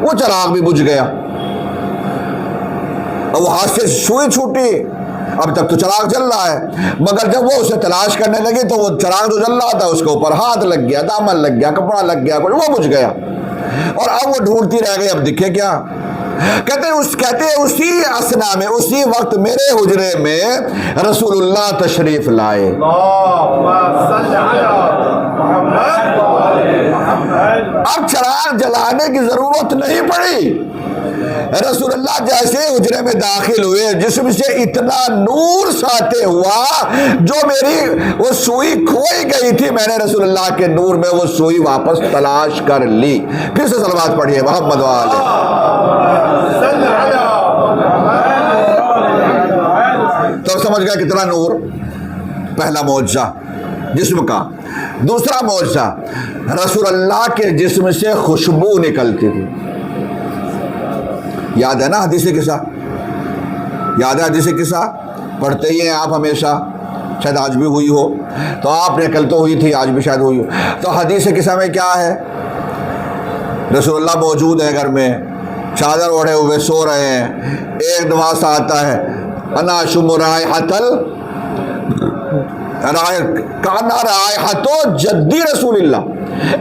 وہ چراغ بھی بجھ گیا، اور وہ ہاتھ سے سوئی چھوٹی، اب تک تو چراغ جل رہا ہے، مگر جب وہ اسے تلاش کرنے لگی تو وہ چراغ جو جل رہا تھا اس کے اوپر ہاتھ لگ گیا، دامن لگ گیا، کپڑا لگ گیا، وہ بجھ گیا، اور اب وہ ڈھونڈتی رہ گئی، اب دکھے کیا؟ کہتے ہیں اسی اسنا میں، اسی وقت میرے حجرے میں رسول اللہ تشریف لائے، اب چراغ جلانے کی ضرورت نہیں پڑی، رسول اللہ جیسے حجرے میں داخل ہوئے جسم سے اتنا نور ساطع ہوا، جو میری وہ سوئی کھوئی گئی تھی میں نے رسول اللہ کے نور میں وہ سوئی واپس تلاش کر لی۔ پھر سے صلوات پڑھیے محمد والے۔ تو سمجھ گئے کتنا نور، پہلا معجزہ جسم کا۔ دوسرا معجزہ، رسول اللہ کے جسم سے خوشبو نکلتی تھی، یاد ہے نا حدیث قصہ؟ یاد ہے حدیث قصہ؟ پڑھتے ہی ہیں آپ ہمیشہ، شاید آج بھی ہوئی ہو، تو آپ نے کل تو ہوئی تھی، آج بھی شاید ہوئی ہو۔ تو حدیث قصہ میں کیا ہے؟ رسول اللہ موجود ہیں گھر میں، چادر اوڑھے ہوئے سو رہے ہیں، ایک نواز آتا ہے، انا شم رائحۃ کانا رائحۃ جدی رسول اللہ،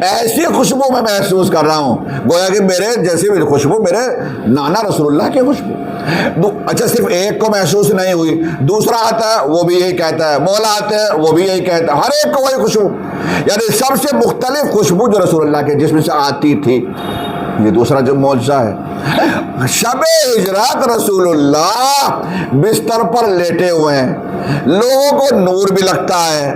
ایسی خوشبو میں محسوس کر رہا ہوں گویا کہ میرے جیسی بھی خوشبو میرے نانا رسول اللہ کی خوشبو۔ اچھا صرف ایک کو محسوس نہیں ہوئی، دوسرا آتا ہے وہ بھی یہی کہتا ہے، مولا آتا ہے وہ بھی یہی کہتا ہے، ہر ایک کو وہی خوشبو، یعنی سب سے مختلف خوشبو جو رسول اللہ کے جسم سے آتی تھی۔ یہ دوسرا جو معجزہ ہے، شب ہجرت رسول اللہ بستر پر لیٹے ہوئے ہیں، لوگوں کو نور بھی لگتا ہے،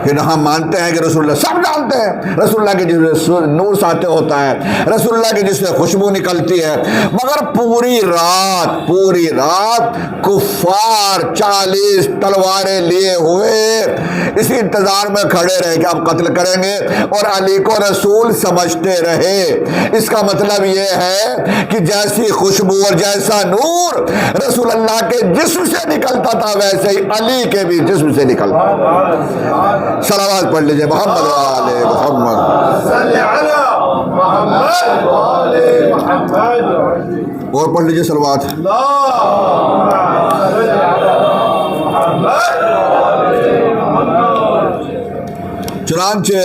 پھر ہم مانتے ہیں کہ رسول اللہ، سب جانتے ہیں رسول اللہ کے جسم سے نور ساطع ہوتا ہے، رسول اللہ کے جسم سے خوشبو نکلتی ہے، مگر پوری رات کفار 40 تلواریں لیے ہوئے اسی انتظار میں کھڑے رہے کہ اب قتل کریں گے، اور علی کو رسول سمجھتے رہے۔ اس کا مطلب یہ ہے کہ جیسی خوشبو اور جیسا نور رسول اللہ کے جسم سے نکلتا تھا ویسے ہی علی کے بھی جسم سے نکلتا۔ صلوات پڑھ لیجئے محمد والے محمد، اور پڑھ لیجئے صلوات۔ چنانچہ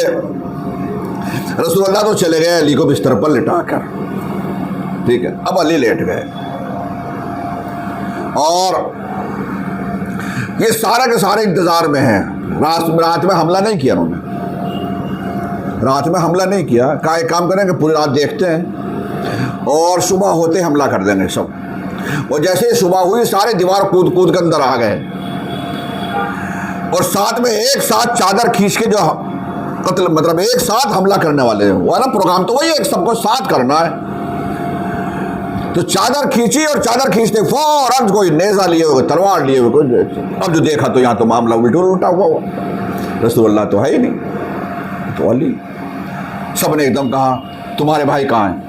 رسول اللہ تو چلے گئے علی کو بستر پر لٹا کر، ٹھیک ہے، اب علی لیٹ گئے، اور یہ سارا کے سارے انتظار میں ہیں۔ رات میں حملہ نہیں کیا، انہوں نے رات میں حملہ نہیں کیا، کہا ایک کام کریں کہ پوری رات دیکھتے ہیں اور صبح ہوتے حملہ کر دیں گے سب۔ اور جیسے ہی صبح ہوئی سارے دیوار کود کود کر اندر آ گئے، اور ساتھ میں ایک ساتھ چادر کھینچ کے جو قتل، مطلب ایک ساتھ حملہ کرنے والے ہیں، وہ نا پروگرام تو وہی ہے، سب کو ساتھ کرنا ہے۔ تو چادر کھینچی، اور چادر کھینچتے فوراً کوئی نیزہ لیے ہوئے، تلوار لیے ہوئے، کوئی اب جو دیکھا تو یہاں تو معاملہ الٹا ہوا، رسول اللہ تو ہے ہی نہیں، تو علی۔ سب نے ایک دم کہا تمہارے بھائی کہاں ہیں؟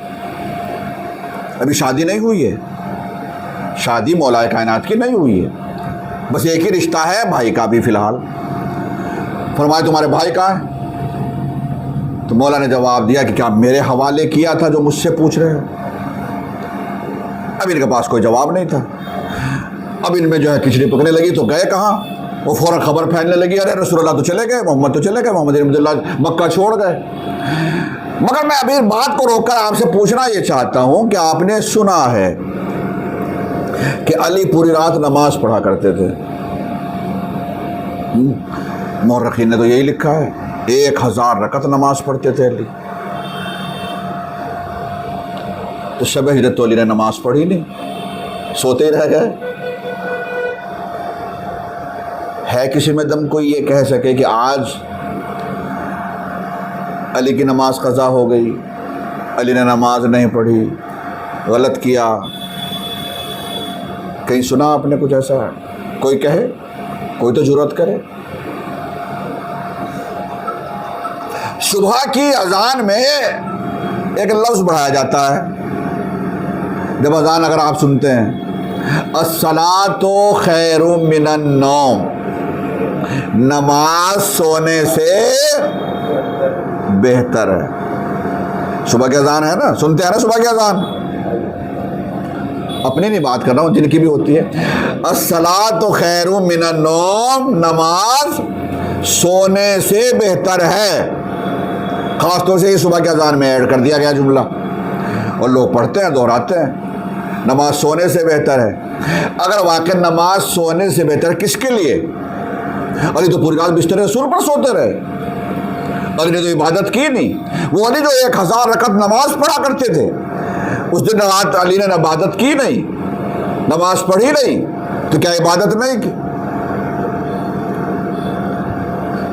ابھی شادی نہیں ہوئی ہے، شادی مولا کائنات کی نہیں ہوئی ہے، بس ایک ہی رشتہ ہے بھائی کا بھی فی الحال۔ فرمایا تمہارے بھائی کہاں ہیں؟ تو مولا نے جواب دیا کہ کیا میرے حوالے کیا تھا جو مجھ سے پوچھ رہے ہیں؟ اب ان کے پاس کوئی جواب نہیں تھا۔ اب ان میں جو ہے کھچڑی پکنے لگی، تو گئے کہاں؟ وہ فوراً خبر پھیلنے لگی، ارے رسول اللہ تو چلے گئے، محمد تو چلے گئے، محمد رحمۃ اللہ مکہ چھوڑ گئے۔ مگر میں ابھی بات کو روک کر آپ سے پوچھنا یہ چاہتا ہوں کہ آپ نے سنا ہے کہ علی پوری رات نماز پڑھا کرتے تھے؟ مورخین نے تو یہی لکھا ہے 1000 رکعت نماز پڑھتے تھے علی۔ تو شب ہجرت تو علی نے نماز پڑھی نہیں، سوتے ہی رہ گئے۔ ہے کسی میں دم کوئی یہ کہہ سکے کہ آج علی کی نماز قضا ہو گئی، علی نے نماز نہیں پڑھی، غلط کیا؟ کہیں سنا آپ نے کچھ ایسا؟ کوئی کہے، کوئی تو جرأت کرے۔ صبح کی اذان میں ایک لفظ بڑھایا جاتا ہے، جب اذان اگر آپ سنتے ہیں، الصلاۃ خیر من النوم، نماز سونے سے بہتر ہے۔ صبح کی اذان ہے نا، سنتے ہیں نا صبح کی اذان، اپنی نہیں بات کر رہا ہوں، جن کی بھی ہوتی ہے، الصلاۃ خیر من النوم، نماز سونے سے بہتر ہے۔ خاص طور سے یہ صبح کی اذان میں ایڈ کر دیا گیا جملہ، اور لوگ پڑھتے ہیں، دہراتے ہیں، نماز سونے سے بہتر ہے۔ اگر واقع نماز سونے سے بہتر کس کے لیے؟ علی تو پوری رات بستر رسول پر سوتے رہے، علی نے تو عبادت کی نہیں۔ وہ علی جو 1000 رکعت نماز پڑھا کرتے تھے، اس دن رات علی نے عبادت کی نہیں، نماز پڑھی نہیں، تو کیا عبادت نہیں کی؟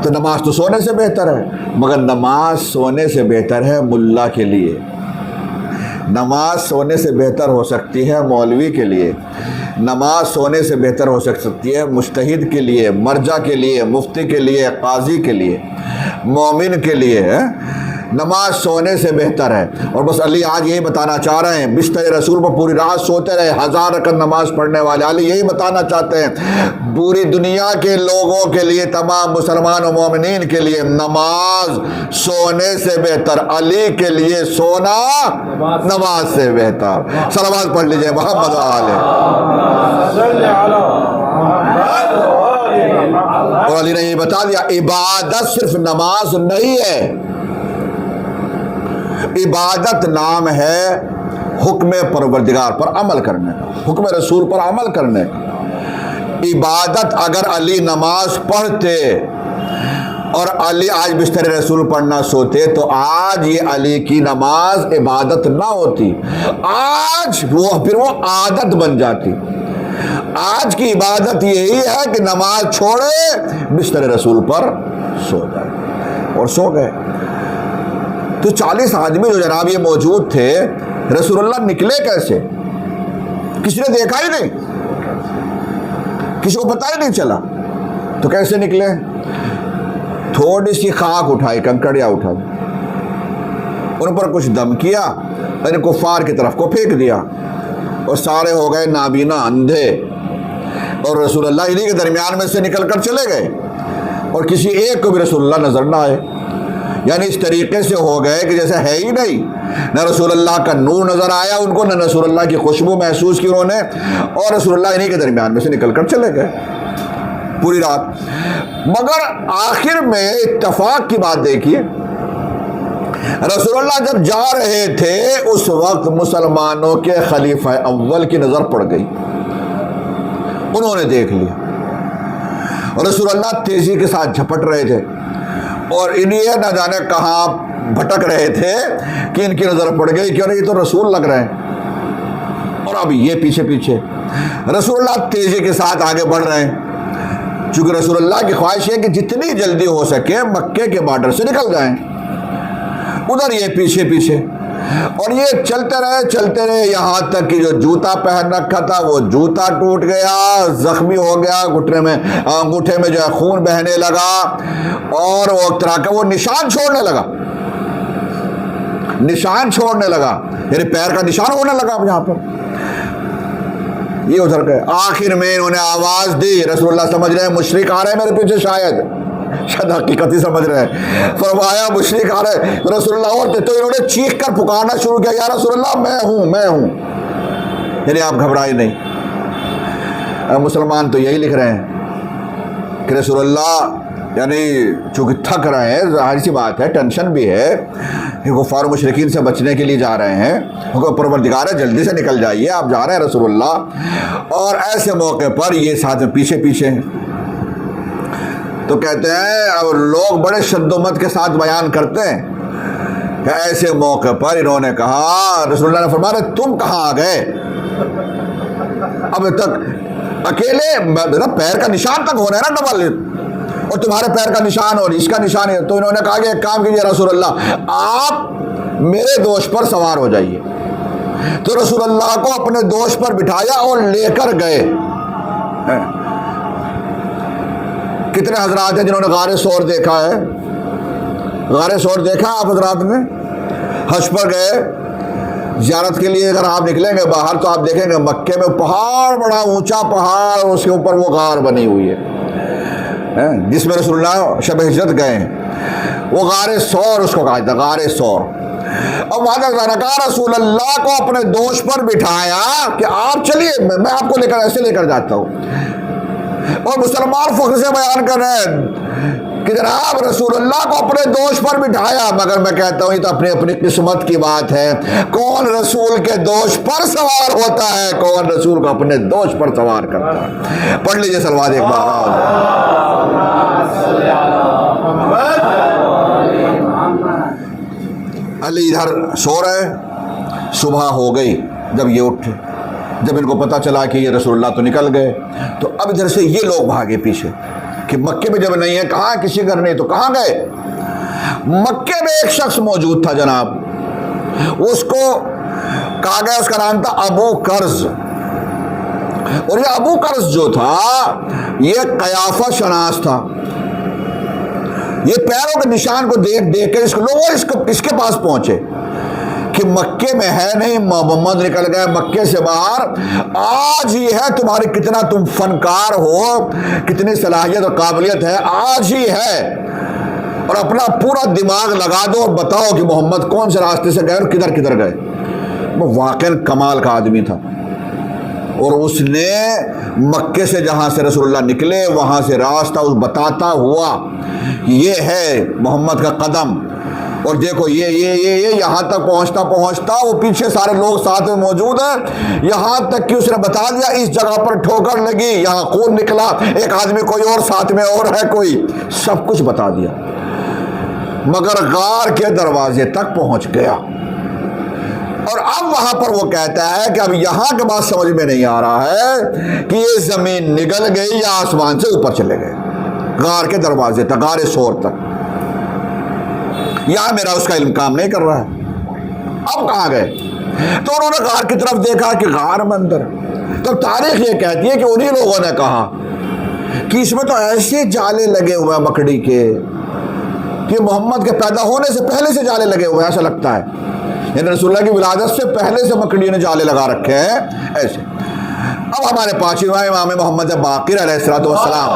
تو نماز تو سونے سے بہتر ہے، مگر نماز سونے سے بہتر ہے ملا کے لیے، نماز سونے سے بہتر ہو سکتی ہے مولوی کے لیے، نماز سونے سے بہتر ہو سکتی ہے مجتہد کے لیے، مرجع کے لیے، مفتی کے لیے، قاضی کے لیے، مومن کے لیے نماز سونے سے بہتر ہے۔ اور بس علی آج یہی بتانا چاہ رہے ہیں، بستر رسول پر پوری رات سوتے رہے، 1000 رکعت نماز پڑھنے والے علی یہی بتانا چاہتے ہیں پوری دنیا کے لوگوں کے لیے، تمام مسلمان و مومنین کے لیے نماز سونے سے بہتر، علی کے لیے سونا نماز سے بہتر۔ صلوات پڑھ لیجئے محمد آلہ۔ اور علی نے یہ بتا دیا عبادت صرف نماز نہیں ہے، عبادت نام ہے حکم پروردگار پر عمل کرنے کا، حکم رسول پر عمل کرنے کا۔ عبادت اگر علی نماز پڑھتے اور علی آج بستر رسول پڑھنا سوتے تو آج یہ علی کی نماز عبادت نہ ہوتی، آج پھر وہ عادت بن جاتی۔ آج کی عبادت یہی ہے کہ نماز چھوڑے بستر رسول پر سو جائے، اور سو گئے۔ تو 40 آدمی جو جناب یہ موجود تھے، رسول اللہ نکلے کیسے؟ کسی نے دیکھا ہی نہیں، کسی کو پتہ ہی نہیں چلا، تو کیسے نکلے؟ تھوڑی سی خاک اٹھائی، کنکڑیاں اٹھائی، ان پر کچھ دم کیا، ان کفار کی طرف کو پھینک دیا، اور سارے ہو گئے نابینا، اندھے، اور رسول اللہ انہی کے درمیان میں سے نکل کر چلے گئے، اور کسی ایک کو بھی رسول اللہ نظر نہ آئے۔ یعنی اس طریقے سے ہو گئے کہ جیسے ہے ہی نہیں، نہ رسول اللہ کا نور نظر آیا ان کو، نہ رسول اللہ کی خوشبو محسوس کی انہوں نے، اور رسول اللہ انہی کے درمیان میں سے نکل کر چلے گئے پوری رات۔ مگر آخر میں اتفاق کی بات دیکھیے، رسول اللہ جب جا رہے تھے اس وقت مسلمانوں کے خلیفہ اول کی نظر پڑ گئی، انہوں نے دیکھ لیا، رسول اللہ تیزی کے ساتھ جھپٹ رہے تھے اور انہیں نہ جانے کہاں بھٹک رہے تھے کہ ان کی نظر پڑ گئی کہ یہ تو رسول لگ رہے ہیں، اور اب یہ پیچھے پیچھے رسول اللہ تیزی کے ساتھ آگے بڑھ رہے ہیں، چونکہ رسول اللہ کی خواہش ہے کہ جتنی جلدی ہو سکے مکے کے بارڈر سے نکل جائیں، ادھر یہ پیچھے پیچھے، اور یہ چلتے رہے یہاں تک کہ جو جوتا پہن رکھا تھا وہ جوتا ٹوٹ گیا، زخمی ہو گیا، انگوٹھے میں جو ہے خون بہنے لگا، اور وہ طرح کا وہ نشان چھوڑنے لگا، یعنی پیر کا نشان ہونے لگا اب یہاں پر، یہ ادھر گئے۔ آخر میں انہوں نے آواز دی، رسول اللہ سمجھ رہے ہیں مشرک آ رہے ہیں میرے پیچھے، شاید حقیقت ہی سمجھ رہے ہیں، فرمایا مشرک آ رہے، رسول اللہ اور تو انہوں نے چیخ کر پکارنا شروع کیا، یا رسول اللہ میں ہوں، یعنی آپ گھبرائے نہیں۔ مسلمان تو یہی لکھ رہے ہیں کہ رسول اللہ یعنی چونکہ تھک رہے ہیں، ظاہر سی بات ہے، ٹینشن بھی ہے کہ کفار و مشرکین سے بچنے کے لیے جا رہے ہیں، پروردگار ہے جلدی سے نکل جائیے، آپ جا رہے ہیں رسول اللہ، اور ایسے موقع پر یہ ساتھ میں پیچھے ہیں۔ تو کہتے ہیں اور لوگ بڑے شد و مت کے ساتھ بیان کرتے ہیں کہ ایسے موقع پر انہوں نے کہا، رسول اللہ نے فرمایا تم کہاں آ گئے، اب تک اکیلے پیر کا نشان تک ہو رہا ہے نا ڈبل، اور تمہارے پیر کا نشان اور اس کا نشان ہے۔ تو انہوں نے کہا کہ ایک کام کیجیے رسول اللہ، آپ میرے دوش پر سوار ہو جائیے۔ تو رسول اللہ کو اپنے دوش پر بٹھایا اور لے کر گئے۔ کتنے حضرات ہیں جنہوں نے غار ثور دیکھا ہے؟ غار ثور دیکھا آپ حضرات نے؟ حج پر گئے زیارت کے لیے، اگر آپ نکلیں گے باہر تو آپ دیکھیں گے مکے میں پہاڑ، بڑا اونچا پہاڑ، اس کے اوپر وہ غار بنی ہوئی ہے جس میں رسول اللہ شب ہجرت گئے ہیں، وہ غار ثور اس کو کہا جاتا، غار ثور۔ اور وہاں کہا رسول اللہ کو اپنے دوش پر بٹھایا کہ آپ چلیے، میں آپ کو ایسے لے کر جاتا ہوں، اور مسلمان فخر سے بیان کر رہے ہیں کہ جناب رسول اللہ کو اپنے دوش پر بٹھایا، مگر میں کہتا ہوں یہ تو اپنی قسمت کی بات ہے، کون رسول کے دوش پر سوار ہوتا ہے، کون رسول کو اپنے دوش پر سوار کرتا ہے۔ پڑھ لیجئے صلوات ایک بار۔ علی ادھر سو رہے، صبح ہو گئی جب یہ اٹھے، جب ان کو پتہ چلا کہ یہ رسول اللہ تو نکل گئے، تو اب ادھر سے یہ لوگ بھاگے پیچھے کہ مکے میں جب نہیں ہے، کہاں کسی گھر نہیں تو کہاں گئے؟ مکے میں ایک شخص موجود تھا جناب، اس کو کہا گیا، اس کا نام تھا ابو کرز، اور یہ ابو کرز جو تھا یہ قیافہ شناس تھا، یہ پیروں کے نشان کو دیکھ کر لوگ اس کے پاس پہنچے کہ مکے میں ہے نہیں، محمد نکل گئے مکے سے باہر، آج ہی ہے، تمہاری کتنا تم فنکار ہو، کتنی صلاحیت اور قابلیت ہے، آج ہی ہے، اور اپنا پورا دماغ لگا دو اور بتاؤ کہ محمد کون سے راستے سے گئے اور کدھر گئے۔ وہ واقعاً کمال کا آدمی تھا، اور اس نے مکے سے جہاں سے رسول اللہ نکلے وہاں سے راستہ اس بتاتا ہوا یہ ہے محمد کا قدم، اور دیکھو یہ یہاں تک پہنچتا وہ پیچھے سارے لوگ ساتھ میں موجود ہیں، یہاں تک کہ اس نے بتا دیا اس جگہ پر ٹھوکر لگی، یہاں خون نکلا، ایک آدمی کوئی اور ساتھ میں اور ہے کوئی، سب کچھ بتا دیا، مگر غار کے دروازے تک پہنچ گیا، اور اب وہاں پر وہ کہتا ہے کہ اب یہاں کے بات سمجھ میں نہیں آ رہا ہے کہ یہ زمین نگل گئی یا آسمان سے اوپر چلے گئے، غار کے دروازے تک، غار ثور تک، یہاں میرا اس کا علم کام نہیں کر رہا ہے، اب کہاں گئے؟ تو انہوں نے غار کی طرف دیکھا کہ غار میں اندر، تو تاریخ یہ کہتی ہے کہ انہی لوگوں نے کہا کہ اس میں تو ایسے جالے لگے ہوئے ہیں مکڑی کے کہ محمد کے پیدا ہونے سے پہلے سے جالے لگے ہوئے ہیں، ایسا لگتا ہے، یعنی رسول اللہ کی ولادت سے پہلے سے مکڑیوں نے جالے لگا رکھے ہیں ایسے۔ اب ہمارے پانچویں امام محمد باقر علیہ الصلوۃ والسلام،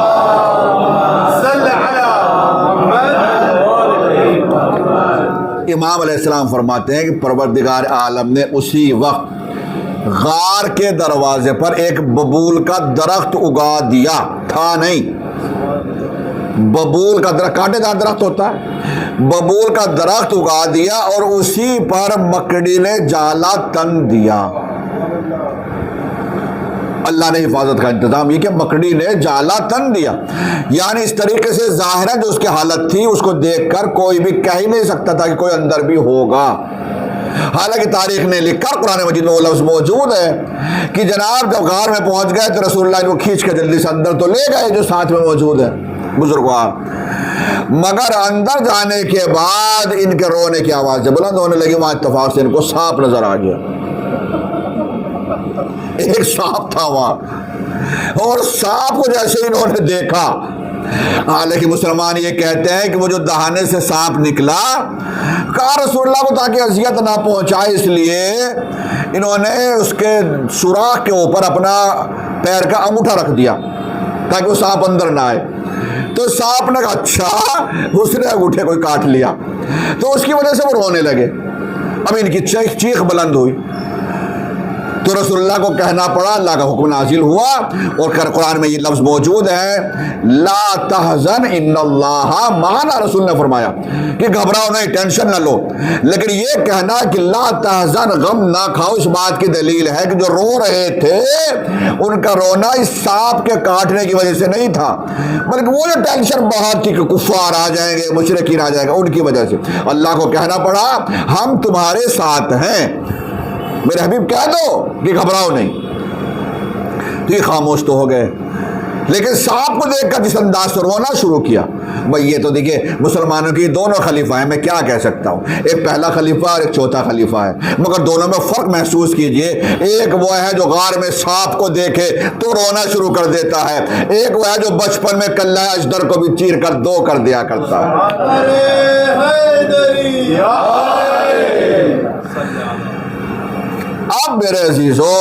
امام علیہ السلام فرماتے ہیں کہ پروردگار عالم نے اسی وقت غار کے دروازے پر ایک ببول کا درخت اگا دیا تھا، نہیں ببول کا درخت کانٹے دار درخت ہوتا ہے، ببول کا درخت اگا دیا اور اسی پر مکڑی نے جالا تن دیا۔ اللہ نے حفاظت کا انتظام یہ کہ مکڑی نے جالا تن دیا، یعنی اس طریقے سے ظاہر ہے جو اس کی حالت تھی اس کو دیکھ کر کوئی بھی کہہ ہی نہیں سکتا تھا کہ کوئی اندر بھی ہوگا۔ حالانکہ تاریخ نے لکھا، قرآن مجید میں وہ لفظ موجود ہے کہ جناب جب غار میں پہنچ گئے تو رسول اللہ کو کھینچ کے جلدی سے اندر تو لے گئے جو ساتھ میں موجود ہے بزرگوار، مگر اندر جانے کے بعد ان کے رونے کی آواز جب بلند ہونے لگی، وہاں اتفاق سے ان کو سانپ نظر آ گیا۔ ایک سانپ تھا وہاں، اور سانپ کو جیسے انہوں نے دیکھا، حالانکہ مسلمان یہ کہتے ہیں کہ وہ جو دہانے سے سانپ نکلا، کہا رسول اللہ کو تاکہ اذیت نہ پہنچائے اس لیے انہوں نے اس کے سوراخ کے اوپر اپنا پیر کا انگوٹھا رکھ دیا تاکہ وہ سانپ اندر نہ آئے۔ تو سانپ نے کہا اچھا، اس نے انگوٹھے کو کاٹ لیا، تو اس کی وجہ سے وہ رونے لگے۔ اب ان کی چیخ بلند ہوئی تو رسول اللہ کو کہنا پڑا، اللہ کا حکم نازل ہوا، اور قرآن میں یہ لفظ موجود ہے لا تحزن ان اللہ معنا۔ رسول نے فرمایا کہ گھبراؤ نہیں، ٹینشن نہ لو، لیکن یہ کہنا کہ لا تحزن غم نہ کھاؤ، اس بات کی دلیل ہے کہ جو رو رہے تھے ان کا رونا اس سانپ کے کاٹنے کی وجہ سے نہیں تھا، بلکہ وہ جو ٹینشن بہت تھی کہ کفار آ جائیں گے، مشرکین آ جائیں گے، ان کی وجہ سے اللہ کو کہنا پڑا ہم تمہارے ساتھ ہیں، میرے حبیب کہہ دو کہ گھبراؤ نہیں۔ تو یہ خاموش تو ہو گئے، لیکن سانپ کو دیکھ کر جس انداز سے رونا شروع کیا، بھائی یہ تو دیکھیے مسلمانوں کی دونوں خلیفہ ہیں، میں کیا کہہ سکتا ہوں، ایک پہلا خلیفہ اور ایک چوتھا خلیفہ ہے، مگر دونوں میں فرق محسوس کیجئے۔ ایک وہ ہے جو غار میں سانپ کو دیکھے تو رونا شروع کر دیتا ہے، ایک وہ ہے جو بچپن میں کلہ اجدر کو بھی چیر کر دو کر دیا کرتا ہے۔ اب میرے عزیزوں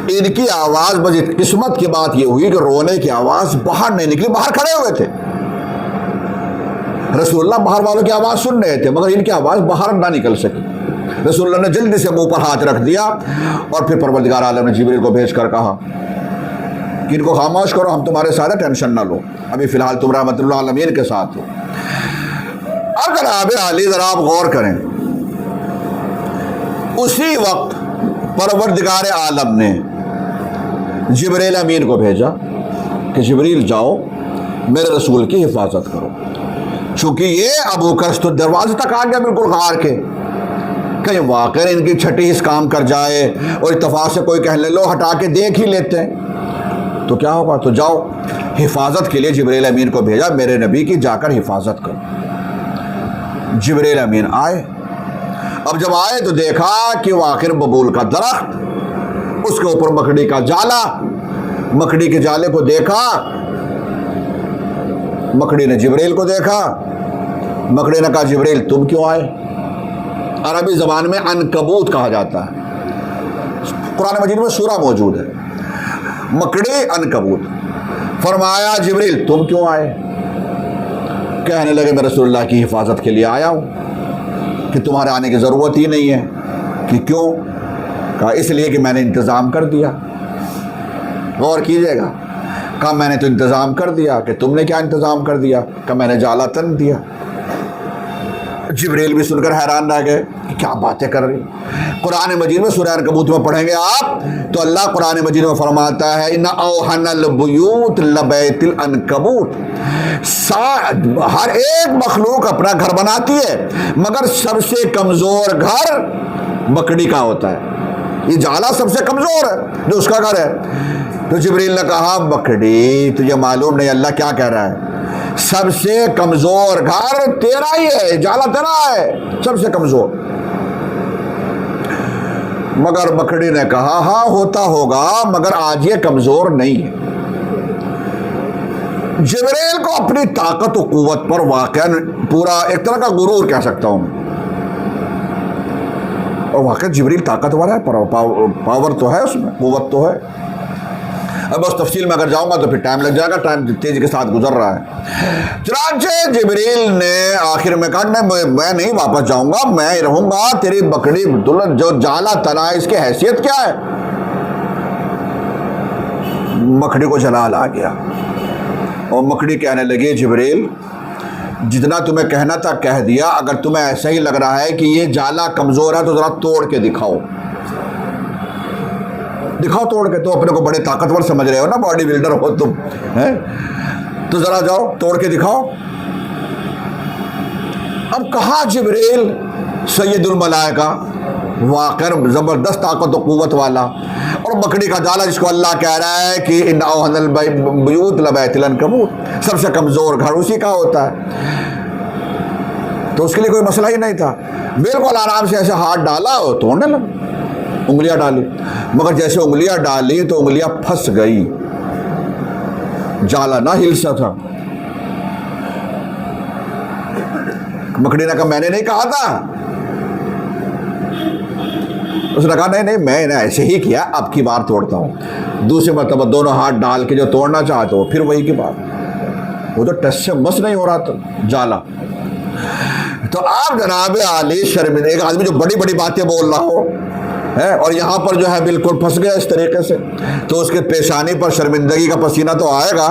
ان کی آواز، بس قسمت کی بات یہ ہوئی کہ رونے کی آواز باہر نہیں نکلی، باہر کھڑے ہوئے تھے رسول اللہ، باہر والوں کی آواز سن رہے تھے مگر ان کی آواز باہر نہ نکل سکی۔ رسول اللہ نے جلدی سے منہ پر ہاتھ رکھ دیا اور پھر پروردگار عالم نے جبریل کو بھیج کر کہا کہ ان کو خاموش کرو، ہم تمہارے ساتھ، ٹینشن نہ لو، ابھی فی الحال تم رحمت اللہ عالمین کے ساتھ ہو۔ اب جناب عالی ذرا آپ غور کریں، اسی وقت پروردگار عالم نے جبریل امین کو بھیجا کہ جبریل جاؤ میرے رسول کی حفاظت کرو، چونکہ یہ ابو بکر تو دروازے تک آ گیا بالکل غار کے، کہیں واقعی ان کی چھٹی اس کام کر جائے اور اتفاق سے کوئی کہنے لو ہٹا کے دیکھ ہی لیتے ہیں تو کیا ہوگا، تو جاؤ حفاظت کے لیے جبریل امین کو بھیجا، میرے نبی کی جا کر حفاظت کرو۔ جبریل امین آئے، اب جب آئے تو دیکھا کہ وہ آخر ببول کا درخت، اس کے اوپر مکڑی کا جالا، مکڑی کے جالے کو دیکھا، مکڑی نے جبریل کو دیکھا، مکڑی نے کہا جبریل تم کیوں آئے؟ عربی زبان میں عنکبوت کہا جاتا ہے، قرآن مجید میں سورہ موجود ہے مکڑی عنکبوت۔ فرمایا جبریل تم کیوں آئے؟ کہنے لگے میں رسول اللہ کی حفاظت کے لیے آیا ہوں، کہ تمہارے آنے کی ضرورت ہی نہیں ہے۔ کہ کیوں؟ کہا اس لیے کہ میں نے انتظام کر دیا۔ غور کیجئے گا، کہا میں نے تو انتظام کر دیا۔ کہ تم نے کیا انتظام کر دیا؟ کہا میں نے جالا تن دیا۔ جبریل بھی سن کر حیران رہ گئے کہ کیا باتیں کر رہی۔ قرآن مجید میں سورہ عنکبوت میں پڑھیں گے آپ تو اللہ قرآن مجید میں فرماتا ہے ان اوہن البیوت لبیت العنکبوت، ہر ایک مخلوق اپنا گھر بناتی ہے مگر سب سے کمزور گھر مکڑی کا ہوتا ہے، یہ جالا سب سے کمزور ہے جو اس کا گھر ہے۔ تو جبریل نے کہا مکڑی تجھے معلوم نہیں اللہ کیا کہہ رہا ہے، سب سے کمزور گھر تیرا ہی ہے، جالا تیرا ہے سب سے کمزور۔ مگر مکڑی نے کہا ہاں ہوتا ہوگا مگر آج یہ کمزور نہیں ہے۔ جبریل کو اپنی طاقت و قوت پر واقعا پورا ایک طرح کا غرور کہہ سکتا ہوں میں، اور واقعا جبریل طاقتور ہے، پاور تو ہے اس میں، قوت تو ہے۔ اب اس تفصیل میں اگر جاؤں گا تو پھر ٹائم لگ جائے گا، ٹائم تیزی کے ساتھ گزر رہا ہے۔ چنانچہ جبریل نے آخر میں کہا میں نہیں واپس جاؤں گا، میں رہوں گا، تیری بکری جو جالا تنا ہے اس کی حیثیت کیا ہے؟ مکڑی کو جلال آ گیا اور مکڑی کہنے لگی جبریل جتنا تمہیں کہنا تھا کہہ دیا. اگر تمہیں ایسا ہی لگ رہا ہے کہ یہ جالا کمزور ہے تو ذرا توڑ کے دکھاؤ توڑ کے. تو اپنے کو بڑے طاقتور سمجھ رہے ہو نا, باڈی بلڈر ہو تم, تو ذرا جاؤ توڑ کے دکھاؤ. اب کہا جبریل سید الملائکہ, واقع زبردست طاقت و قوت والا, اور مکڑی کا جالا جس کو اللہ کہہ رہا ہے کہ ان اوہن البیوت لبیت العنکبوت, سب سے کمزور گھر اسی کا ہوتا ہے. تو اس کے لیے کوئی مسئلہ ہی نہیں تھا, بالکل آرام سے ایسے ہاتھ ڈالا اور توڑنے لگا, انگلیاں ڈالی. مگر جیسے انگلیاں ڈالی تو انگلیاں پھنس گئی, جالا نہ ہل سا تھا. مکڑی نے کہا میں نے نہیں کہا تھا. اس نے کہا نہیں میں نے ایسے ہی کیا, اب کی بار توڑتا ہوں. دوسری مرتبہ دونوں ہاتھ ڈال کے جو توڑنا چاہتے ہو پھر وہی کی بات, وہ تو ٹچ سے مس نہیں ہو رہا تھا جالا. تو آپ جناب عالی شرمندہ, ایک آدمی جو بڑی بڑی باتیں بول رہا ہو اور یہاں پر جو ہے بالکل پھنس گیا اس طریقے سے, تو اس کے پیشانی پر شرمندگی کا پسینہ تو آئے گا.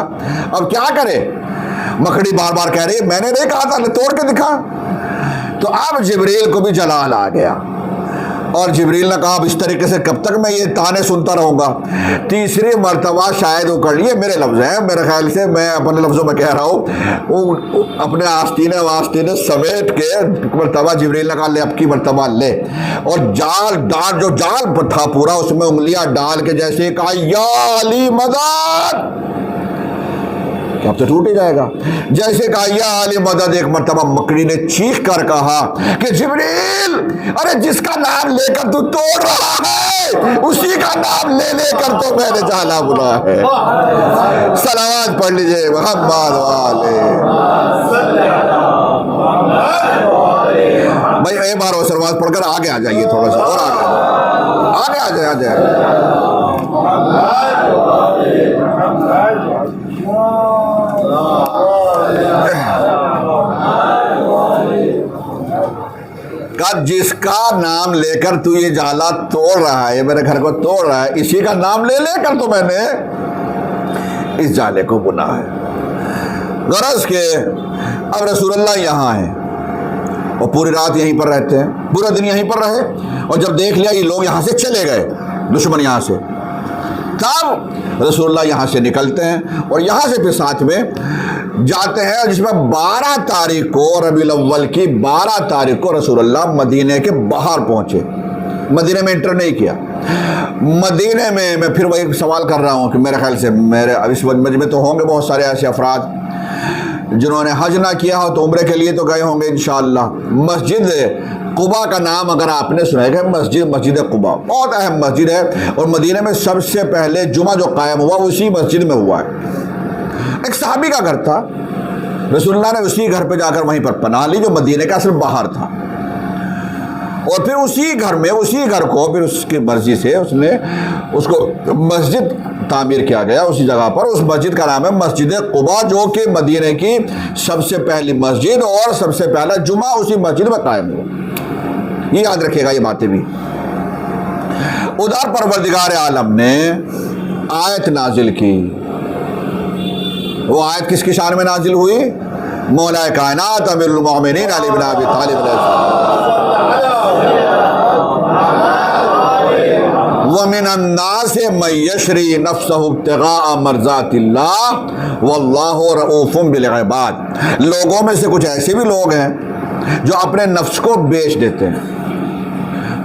اب کیا کرے, مکڑی بار بار کہہ رہی میں نے نہیں کہا تھا, توڑ کے دکھا. تو اب جبریل کو بھی جلال آ گیا, اور جبریل نے کہا اب اس طریقے سے کب تک میں یہ تانے سنتا رہوں گا. تیسری مرتبہ شاید وہ کر لیے, میرے لفظ ہیں, میرے خیال سے میں اپنے لفظوں میں کہہ رہا ہوں, وہ اپنے آستینے سمیٹ کے مرتبہ جبریل نے کہا لے اب کی مرتبہ لے, اور جو جال تھا پورا اس میں انگلیاں ڈال کے جیسے کہا یا علی مدد, اب تو ٹوٹ ہی جائے گا. جیسے کہا یا علی مدد, ایک مرتبہ مکڑی نے چیخ کر کہا کہ جبریل, ارے جس کا نام لے کر تو توڑ رہا ہے اسی کا نام لے کر تو میں نے جالا بنا ہے. صلوات پڑھ لیجئے محمد والے. بھائی ایک بار وہ صلوات پڑھ کر آگے آ جائیے, تھوڑا سا اور آگے آ جائے. جس کا نام لے کر تو یہ جالا توڑ رہا ہے, میرے گھر کو توڑ رہا ہے, اسی کا نام لے کر تو میں نے اس جالے کو بنا ہے. غرض کہ اب رسول اللہ یہاں ہیں اور پوری رات یہیں پر رہتے ہیں, پورا دن یہیں پر رہے, اور جب دیکھ لیا یہ لوگ یہاں سے چلے گئے, دشمن یہاں سے, تب رسول اللہ یہاں سے نکلتے ہیں اور یہاں سے پھر ساتھ میں جاتے ہیں, جس میں 12 تاریخ کو ربیع الاول کی 12 تاریخ کو رسول اللہ مدینے کے باہر پہنچے. مدینے میں انٹر نہیں کیا. مدینے میں پھر وہی سوال کر رہا ہوں کہ میرے خیال سے میرے اس مجمع میں تو ہوں گے بہت سارے ایسے افراد جنہوں نے حج نہ کیا ہو تو عمرے کے لیے تو گئے ہوں گے انشاءاللہ. مسجد قباء کا نام اگر آپ نے سنا ہے, مسجد قباء بہت اہم مسجد ہے, اور مدینے میں سب سے پہلے جمعہ جو قائم ہوا اسی مسجد میں ہوا ہے. ایک صحابی کا گھر تھا, رسول اللہ نے اسی گھر پہ جا کر وہیں پر پناہ لی جو مدینے کا اصل باہر تھا, اور پھر اسی گھر کو پھر اس کی مرضی سے اس کو مسجد تعمیر کیا گیا اسی جگہ پر. اس مسجد کا نام ہے مسجد قباء, جو کہ مدینے کی سب سے پہلی مسجد اور سب سے پہلا جمعہ اسی مسجد میں قائم ہوا. یہ یاد رکھیے گا یہ باتیں بھی. ادھر پروردگار عالم نے آیت نازل کی. وہ آیت کس کی شان میں نازل ہوئی؟ مولا کائنات امیر المومنین علی بن ابی طالب علیہ السلام. وَمِنَ النَّاسِ مَن يَشْرِي نَفْسَهُ ابْتِغَاءَ مَرْضَاتِ اللَّهِ وَاللَّهُ رَءُوفٌ بِالْعِبَادِ. لوگوں میں سے کچھ ایسے بھی لوگ ہیں جو اپنے نفس کو بیچ دیتے ہیں,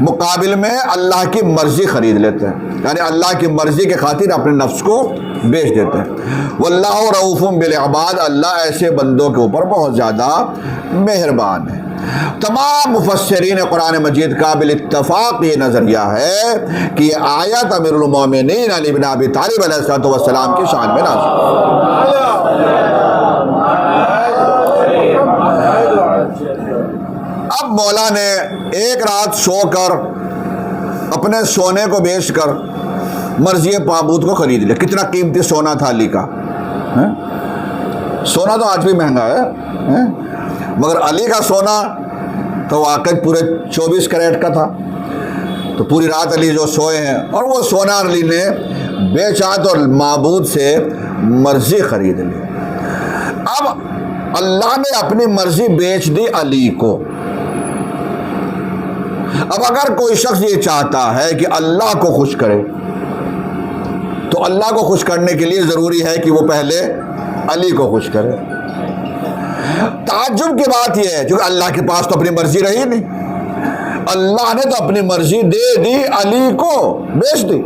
مقابل میں اللہ کی مرضی خرید لیتے ہیں, یعنی اللہ کی مرضی کے خاطر اپنے نفس کو بیچ دیتے ہیں. واللہ رؤوف بالعباد, اللہ ایسے بندوں کے اوپر بہت زیادہ مہربان ہے. تمام مفسرین قرآن مجید کا بالاتفاق یہ نظریہ ہے کہ یہ آیت امیر المومنین علی بن ابی طالب علیہ السلام کی شان میں نازل. اب مولا نے ایک رات سو کر اپنے سونے کو بیچ کر مرضی معبود کو خرید لیا. کتنا قیمتی سونا تھا علی کا. سونا تو آج بھی مہنگا ہے, مگر علی کا سونا تو واقعی پورے 24 کیرٹ کا تھا. تو پوری رات علی جو سوئے ہیں, اور وہ سونا علی نے بیچا تو معبود سے مرضی خرید لی. اب اللہ نے اپنی مرضی بیچ دی علی کو۔ اب اگر کوئی شخص یہ چاہتا ہے کہ اللہ کو خوش کرے تو اللہ کو خوش کرنے کے لیے ضروری ہے کہ وہ پہلے علی کو خوش کرے۔ تعجب کی بات یہ ہے کہ اللہ کے پاس تو اپنی مرضی رہی نہیں، اللہ نے تو اپنی مرضی دے دی، علی کو بیچ دی۔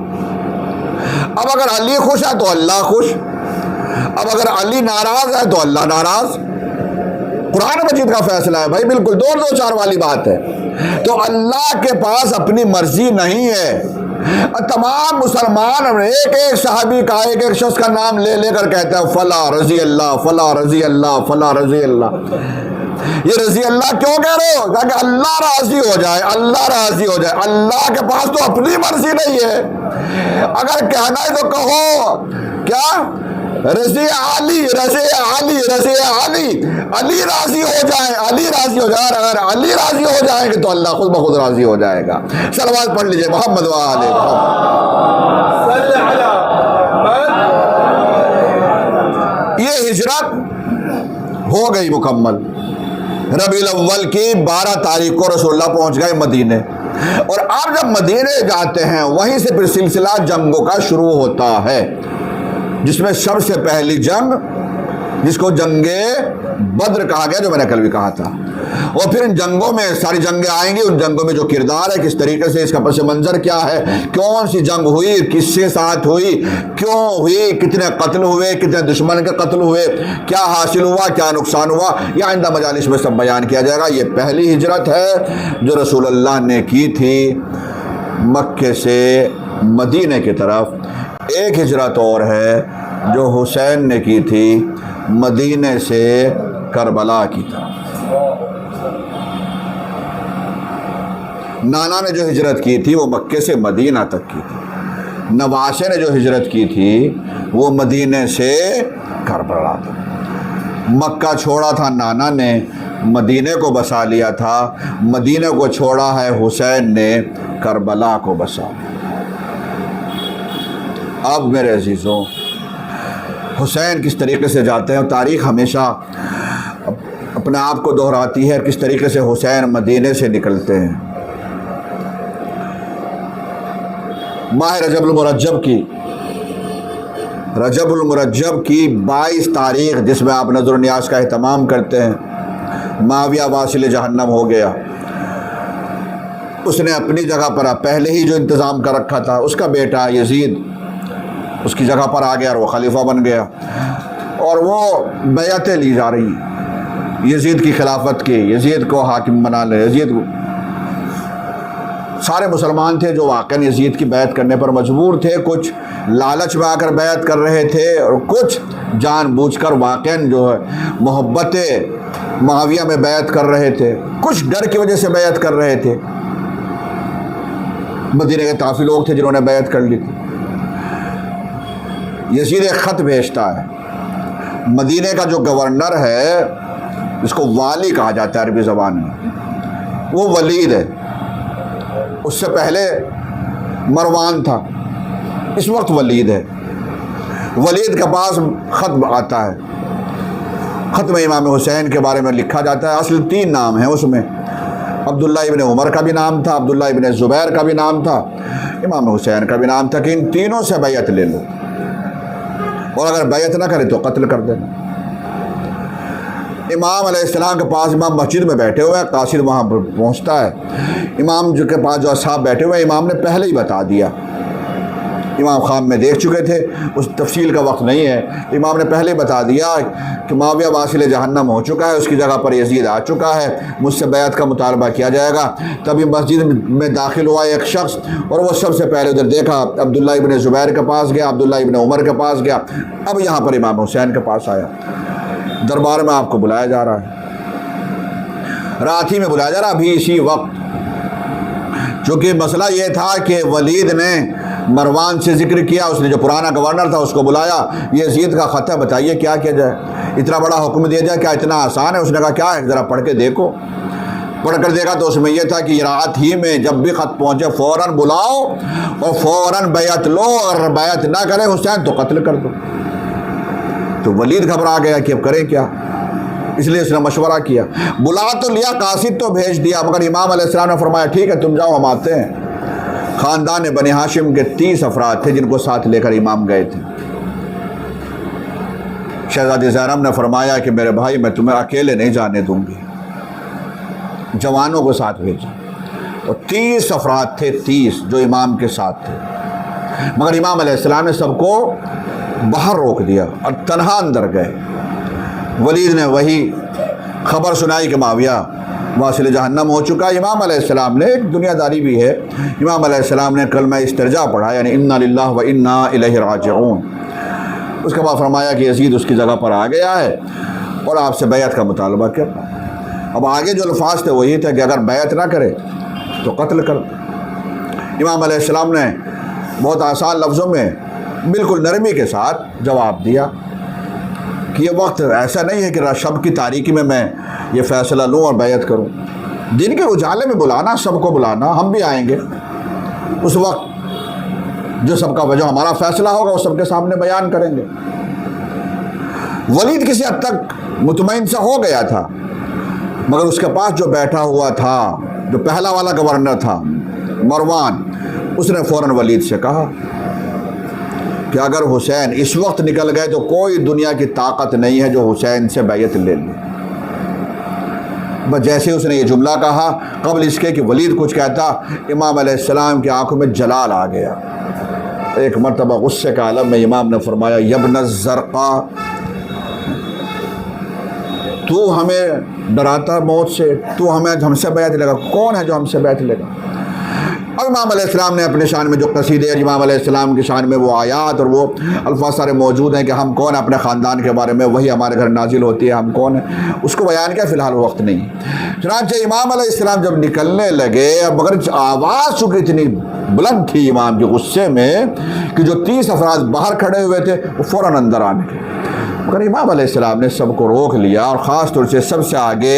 اب اگر علی خوش ہے تو اللہ خوش، اب اگر علی ناراض ہے تو اللہ ناراض۔ قرآن مجید کا فیصلہ ہے بھائی، بالکل دو چار والی بات ہے۔ تو اللہ کے پاس اپنی مرضی نہیں ہے۔ تمام مسلمان ایک ایک صحابی کا ایک ایک شخص کا نام لے لے کر کہتا ہے فلاں رضی اللہ، فلاں رضی اللہ، فلاں رضی اللہ۔ یہ رضی اللہ کیوں کہہ رہے ہو؟ کہ اللہ راضی ہو جائے، اللہ راضی ہو جائے۔ اللہ کے پاس تو اپنی مرضی نہیں ہے۔ اگر کہنا ہے تو کہو کیا؟ رضی علی، رضی علی، رضی علی، علی راضی ہو جائے، علی راضی ہو جائے۔ اگر علی راضی ہو جائیں گے تو اللہ خود بخود راضی ہو جائے گا۔ صلوات پڑھ لیجئے محمد و آل محمد۔ یہ ہجرت ہو گئی مکمل۔ ربیع الاول کی 12 تاریخ کو رسول اللہ پہنچ گئے مدینے، اور آپ جب مدینے جاتے ہیں وہیں سے پھر سلسلہ جنگوں کا شروع ہوتا ہے، جس میں سب سے پہلی جنگ جس کو جنگ بدر کہا گیا، جو میں نے کل بھی کہا تھا، اور پھر ان جنگوں میں ساری جنگیں آئیں گی، ان جنگوں میں جو کردار ہے، کس طریقے سے اس کا پس منظر کیا ہے، کون سی جنگ ہوئی، کس سے ساتھ ہوئی، کیوں ہوئی، کتنے قتل ہوئے، کتنے دشمن کے قتل ہوئے، کیا حاصل ہوا، کیا نقصان ہوا، یہ آئندہ مجالس میں سب بیان کیا جائے گا۔ یہ پہلی ہجرت ہے جو رسول اللہ نے کی تھی مکے سے مدینے کی طرف۔ ایک ہجرت اور ہے جو حسین نے کی تھی مدینے سے کربلا کی طرف۔ نانا نے جو ہجرت کی تھی وہ مکے سے مدینہ تک کی تھی، نواسے نے جو ہجرت کی تھی وہ مدینے سے کربلا تک۔ مکہ چھوڑا تھا نانا نے، مدینے کو بسا لیا تھا، مدینے کو چھوڑا ہے حسین نے، کربلا کو بسا لیا۔ اب میرے عزیزوں، حسین کس طریقے سے جاتے ہیں، تاریخ ہمیشہ اپنے آپ کو دہراتی ہے کس طریقے سے حسین مدینے سے نکلتے ہیں۔ ماہ رجب المرجب کی 22 تاریخ، جس میں آپ نظر و نیاز کا اہتمام کرتے ہیں، معاویہ واصل جہنم ہو گیا۔ اس نے اپنی جگہ پر پہلے ہی جو انتظام کر رکھا تھا، اس کا بیٹا یزید اس کی جگہ پر آ گیا اور وہ خلیفہ بن گیا، اور وہ بیعتیں لی جا رہی ہیں یزید کی خلافت کی، یزید کو حاکم بنا لے۔ یزید کو سارے مسلمان تھے جو واقعاً یزید کی بیعت کرنے پر مجبور تھے، کچھ لالچ میں آ کر بیعت کر رہے تھے، اور کچھ جان بوجھ کر واقعاً جو ہے محبت معاویہ میں بیعت کر رہے تھے، کچھ ڈر کی وجہ سے بیعت کر رہے تھے۔ مدینے کے کافی لوگ تھے جنہوں نے بیعت کر لی تھی۔ یزید ایک خط بھیجتا ہے، مدینے کا جو گورنر ہے، جس کو والی کہا جاتا ہے عربی زبان میں، وہ ولید ہے۔ اس سے پہلے مروان تھا، اس وقت ولید ہے۔ ولید کے پاس خط آتا ہے، خط میں امام حسین کے بارے میں لکھا جاتا ہے۔ اصل 3 نام ہیں اس میں، عبداللہ ابن عمر کا بھی نام تھا، عبداللہ ابن زبیر کا بھی نام تھا، امام حسین کا بھی نام تھا، کہ ان تینوں سے بیعت لے لو، اور اگر بیعت نہ کرے تو قتل کر دینا۔ امام علیہ السلام کے پاس امام مسجد میں بیٹھے ہوئے ہیں، قاصد وہاں پر پہنچتا ہے، امام جو کے پاس جو اصحاب بیٹھے ہوئے ہیں، امام نے پہلے ہی بتا دیا۔ امام خام میں دیکھ چکے تھے، اس تفصیل کا وقت نہیں ہے، امام نے پہلے بتا دیا کہ معاویہ واصل جہنم ہو چکا ہے، اس کی جگہ پر یزید آ چکا ہے، مجھ سے بیعت کا مطالبہ کیا جائے گا۔ تبھی مسجد میں داخل ہوا ایک شخص، اور وہ سب سے پہلے ادھر دیکھا، عبداللہ ابن زبیر کے پاس گیا، عبداللہ ابن عمر کے پاس گیا، اب یہاں پر امام حسین کے پاس آیا۔ دربار میں آپ کو بلایا جا رہا ہے، رات ہی میں بلایا جا رہا، ابھی اسی وقت، چونکہ مسئلہ یہ تھا کہ ولید نے مروان سے ذکر کیا، اس نے جو پرانا گورنر تھا اس کو بلایا، یزید کا خط ہے، بتائیے کیا کیا جائے، اتنا بڑا حکم دیا جائے، کیا اتنا آسان ہے؟ اس نے کہا کیا ہے، ذرا پڑھ کے دیکھو۔ پڑھ کر دیکھا تو اس میں یہ تھا کہ رات ہی میں جب بھی خط پہنچے فوراً بلاؤ اور فوراً بیعت لو، اور بیعت نہ کرے حسین تو قتل کر دو۔ تو ولید گھبرا گیا کہ اب کریں کیا، اس لیے اس نے مشورہ کیا، بلا تو لیا، قاصد تو بھیج دیا، مگر امام علیہ السلام نے فرمایا ٹھیک ہے تم جاؤ ہم آتے ہیں۔ خاندان بنی ہاشم کے 30 افراد تھے جن کو ساتھ لے کر امام گئے تھے۔ شہزادی زینب نے فرمایا کہ میرے بھائی میں تمہیں اکیلے نہیں جانے دوں گی، جوانوں کو ساتھ بھیجا۔ اور 30 افراد تھے، 30 جو امام کے ساتھ تھے، مگر امام علیہ السلام نے سب کو باہر روک دیا اور تنہا اندر گئے۔ ولید نے وہی خبر سنائی کہ معاویہ واصل جہنم ہو چکا۔ امام علیہ السلام نے، ایک دنیا داری بھی ہے، امام علیہ السلام نے کلمہ استرجاع پڑھا، یعنی انا للہ و انا الیہ راجعون۔ اس کے بعد فرمایا کہ یزید اس کی جگہ پر آ گیا ہے اور آپ سے بیعت کا مطالبہ کرنا۔ اب آگے جو الفاظ تھے وہی تھے کہ اگر بیعت نہ کرے تو قتل کر۔ امام علیہ السلام نے بہت آسان لفظوں میں بالکل نرمی کے ساتھ جواب دیا کہ یہ وقت ایسا نہیں ہے کہ شب کی تاریکی میں یہ فیصلہ لوں اور بیعت کروں۔ دن کے اجالے میں بلانا، سب کو بلانا، ہم بھی آئیں گے، اس وقت جو سب کا وجہ ہمارا فیصلہ ہوگا وہ سب کے سامنے بیان کریں گے۔ ولید کسی حد تک مطمئن سا ہو گیا تھا، مگر اس کے پاس جو بیٹھا ہوا تھا، جو پہلا والا گورنر تھا مروان، اس نے فوراً ولید سے کہا کہ اگر حسین اس وقت نکل گئے تو کوئی دنیا کی طاقت نہیں ہے جو حسین سے بیعت لے لے۔ بس جیسے اس نے یہ جملہ کہا، قبل اس کے کہ ولید کچھ کہتا، امام علیہ السلام کی آنکھوں میں جلال آ گیا۔ ایک مرتبہ غصے کا عالم میں امام نے فرمایا یبن الزرقا، تو ہمیں ڈراتا موت سے، تو ہم سے بیعت لے گا؟ کون ہے جو ہم سے بیعت لے گا؟ اب امام علیہ السلام نے اپنے شان میں جو قصیدے امام علیہ السلام کی شان میں وہ آیات اور وہ الفاظ سارے موجود ہیں کہ ہم کون ہیں، اپنے خاندان کے بارے میں وہی ہمارے گھر نازل ہوتی ہے، ہم کون ہیں، اس کو بیان کیا، فی الحال وقت نہیں۔ چنانچہ امام علیہ السلام جب نکلنے لگے، مگر آواز چونکہ اتنی بلند تھی امام کے غصے میں کہ جو 30 افراد باہر کھڑے ہوئے تھے وہ فوراً اندر آنے لگے، مگر امام علیہ السلام نے سب کو روک لیا، اور خاص طور سے سب سے آگے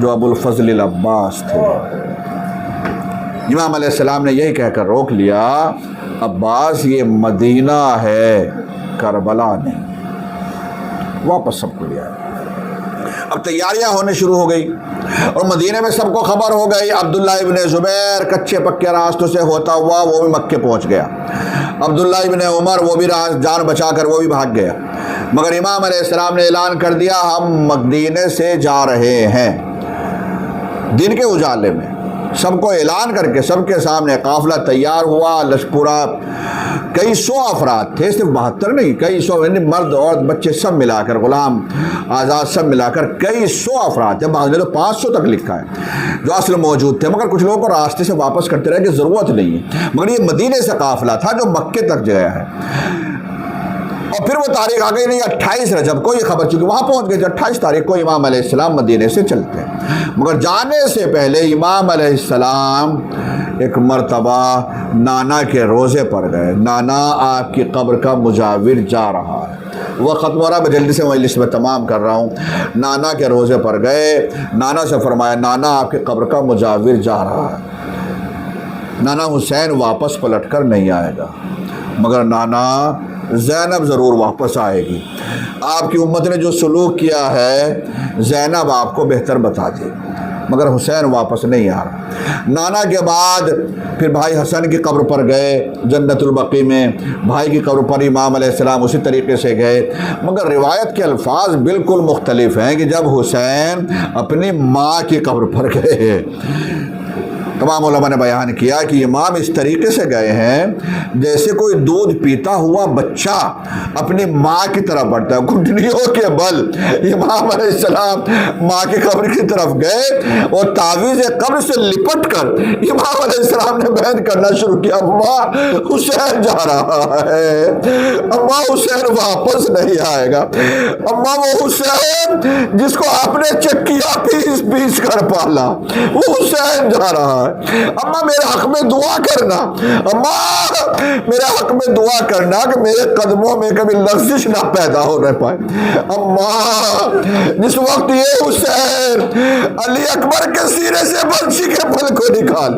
جو ابو الفضل العباس تھے، امام علیہ السلام نے یہی کہہ کر روک لیا عباس یہ مدینہ ہے، کربلا نہیں، واپس سب کو لیا۔ اب تیاریاں ہونے شروع ہو گئی اور مدینے میں سب کو خبر ہو گئی۔ عبداللہ ابن زبیر کچے پکے راستوں سے ہوتا ہوا وہ بھی مکے پہنچ گیا، عبداللہ ابن عمر وہ بھی جان بچا کر وہ بھی بھاگ گیا، مگر امام علیہ السلام نے اعلان کر دیا ہم مدینے سے جا رہے ہیں۔ دن کے اجالے میں سب کو اعلان کر کے سب کے سامنے قافلہ تیار ہوا، لشکرہ کئی سو افراد تھے، صرف 72 نہیں، کئی سو، یعنی مرد عورت بچے سب ملا کر، غلام آزاد سب ملا کر کئی سو افراد تھے، بعض نے تو 500 تک لکھا ہے جو اصل موجود تھے، مگر کچھ لوگوں کو راستے سے واپس کرتے رہے کہ ضرورت نہیں ہے، مگر یہ مدینے سے قافلہ تھا جو مکے تک گیا ہے۔ اور پھر وہ تاریخ آ گئی نہیں 28 رجب کو یہ خبر، چونکہ وہاں پہنچ گئے تھے 28 تاریخ کو امام علیہ السلام مدینے سے چلتے ہیں، مگر جانے سے پہلے امام علیہ السلام ایک مرتبہ نانا کے روزے پر گئے۔ نانا آپ کی قبر کا مجاور جا رہا ہے، وہ ختم ہو رہا ہے، میں جلدی سے مجلس میں تمام کر رہا ہوں۔ نانا کے روزے پر گئے، نانا سے فرمایا نانا آپ کی قبر کا مجاور جا رہا ہے، نانا حسین واپس پلٹ کر نہیں آئے گا، مگر نانا زینب ضرور واپس آئے گی، آپ کی امت نے جو سلوک کیا ہے زینب آپ کو بہتر بتا دے، مگر حسین واپس نہیں آ رہا۔ نانا کے بعد پھر بھائی حسن کی قبر پر گئے جنت البقیع میں، بھائی کی قبر پر امام علیہ السلام اسی طریقے سے گئے، مگر روایت کے الفاظ بالکل مختلف ہیں کہ جب حسین اپنی ماں کی قبر پر گئے، تمام علماء نے بیان کیا کہ امام اس طریقے سے گئے ہیں جیسے کوئی دودھ پیتا ہوا بچہ اپنی ماں کی طرف بڑھتا ہے، گھٹنیوں کے بل امام علیہ السلام ماں کی قبر کی طرف گئے اور تعویذ قبر سے لپٹ کر امام علیہ السلام نے بیان کرنا شروع کیا، اماں حسین جا رہا ہے، اماں حسین واپس نہیں آئے گا، اماں وہ حسین جس کو آپ نے چکیا پیس پیس کر پالا وہ حسین جا رہا ہے، ہے، اماں میرے حق میں دعا کرنا، اماں میرے حق میں دعا کرنا کہ میرے قدموں میں کبھی لغزش نہ پیدا ہو نہ پائے۔ اماں جس وقت یہ حسین علی اکبر کے سینے سے بنسی کے پھل کو نکال،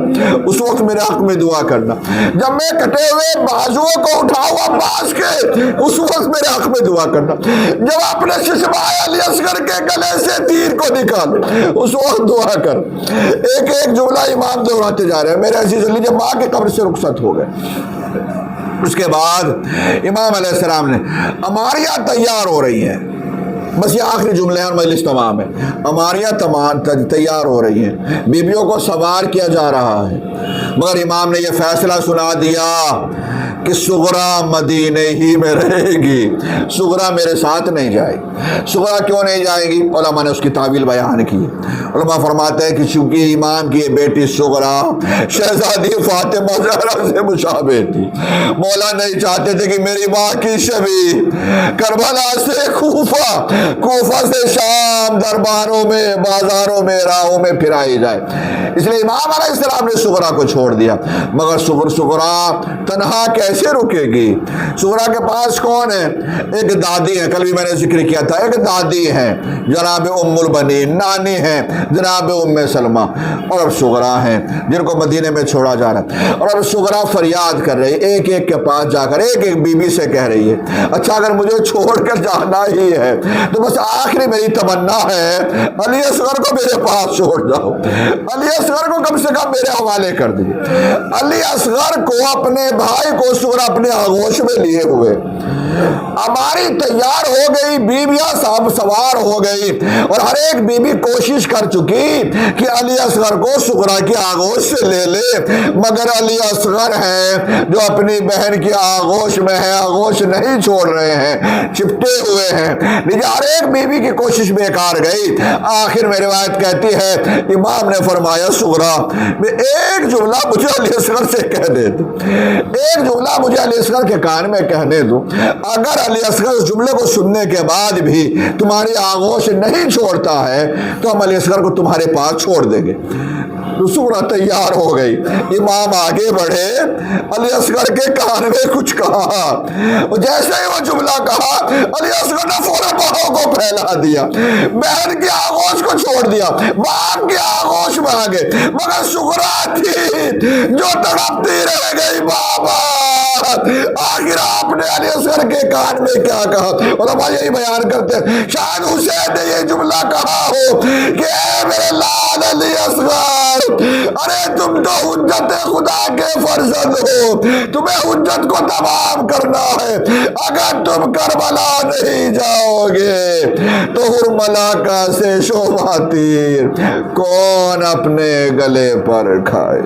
اس وقت میرے حق میں دعا کرنا۔ جب میں کٹے ہوئے بازوؤں کو اٹھاؤں عباس کے، اس وقت میرے حق میں دعا کرنا۔ جب اپنے ششمائے علی اصغر کے گلے سے تیر کو نکال، اس وقت دعا کر۔ ایک ایک جملہ امام دہراتے جا رہے ہیں۔ میرے عزیز علی جب ماں کے قبر سے رخصت ہو گئے، اس کے بعد امام علیہ السلام نے اماریاں تیار ہو رہی ہیں، بس یہ آخری جملے ہیں اور مجلس تمام ہے۔ اماریاں تیار ہو رہی ہیں، بیبیوں کو سوار کیا جا رہا ہے، مگر امام نے یہ فیصلہ سنا دیا کہ صغرا مدینے ہی میں رہے گی، صغرا میرے ساتھ نہیں جائے گی۔ صغرا کیوں نہیں جائے گی؟ علماء نے اس کی تعویل بیان کی۔ علماء فرماتے ہیں کہ چونکہ امام کی یہ بیٹی صغرا شہزادی فاطمہ زہرا سے مشابہ تھی، مولا نہیں چاہتے تھے کہ میری ماں کی شبیہ کربلا سے کوفہ سے شام درباروں میں، بازاروں میں، راہوں میں پھرائی جائے، اس لیے امام علیہ السلام نے صغرا کو چھوڑ دیا۔ مگر صغرا تنہا کیسے رکے گی؟ صغرا کے پاس کون ہے؟ ایک دادی ہے، کل بھی میں نے ذکر کیا تھا، ایک دادی ہے جناب ام البنین، نانی ہے جناب ام سلمہ، اور اب صغرا ہیں جن کو مدینے میں چھوڑا جا رہا ہے۔ اور اب صغرا فریاد کر رہی ہے، ایک ایک کے پاس جا کر ایک ایک بیوی سے کہہ رہی ہے، اچھا اگر مجھے چھوڑ کر جانا ہی ہے تو بس آخری میری تمنا ہے علی اصغر کو میرے پاس چھوڑ جاؤ، علی اصغر کو کم سے کم میرے حوالے کر دیجیے۔ علی اصغر کو اپنے بھائی کو صغرا اپنے آغوش میں لیے ہوئے، ہماری تیار ہو گئی، بیویاں سب سوار ہو گئی، اور ہر ایک بیوی کوشش کر چکی کہ علی اصغر کو صغرا کی آغوش سے لے لے، مگر علی اصغر ہیں جو اپنی بہن کی آغوش میں ہے، آغوش نہیں چھوڑ رہے ہیں، چپٹے ہوئے ہیں، لیکن ہر ایک بیوی کی کوشش بیکار گئی۔ آخر میں روایت کہتی ہے امام نے فرمایا صغرا میں ایک جملہ مجھے علی اصغر سے کہہ دے دو، ایک جملہ مجھے علی اصغر کے کان میں کہنے دو، اگر علی اصغر اس جملے کو سننے کے بعد بھی تمہاری آغوش نہیں چھوڑتا ہے تو ہم علی اصغر کو تمہارے پاس چھوڑ دیں گے۔ صغرا تیار ہو گئی، امام آگے بڑھے، علی اصغر کے کان میں کچھ کہا، جیسے ہی وہ جملہ کہا علی اصغر نے فوراً باہوں کو پھیلا دیا، بہن کی آغوش کو چھوڑ دیا، باپ کی آغوش میں آ گئے، مگر صغرا تھی جو تڑپتی رہ گئی، بابا آخر آپ نے علی اصغر کے کان میں کیا کہا؟ علماء یہی بیان کرتے ہیں شاید حسین نے یہ جملہ کہا ہو کہ اے میرے لال علی اصغر، ارے تم تو حجت خدا کے فرزند ہو، تمہیں حجت کو تمام کرنا ہے، اگر تم کربلا نہیں جاؤ گے تو ہرملا کا سے شوبہ تیر کون اپنے گلے پر کھائے۔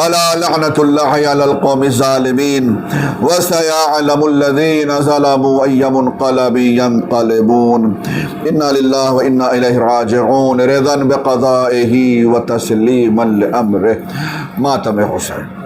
الا لعنت اللہ علی القوم الظالمین وسيعلم الذین ظلموا ای منقلب ینقلبون انا للہ وانا الیہ راجعون رضا بقضائہ وتسلیما لامرہ۔ ماتم حسین۔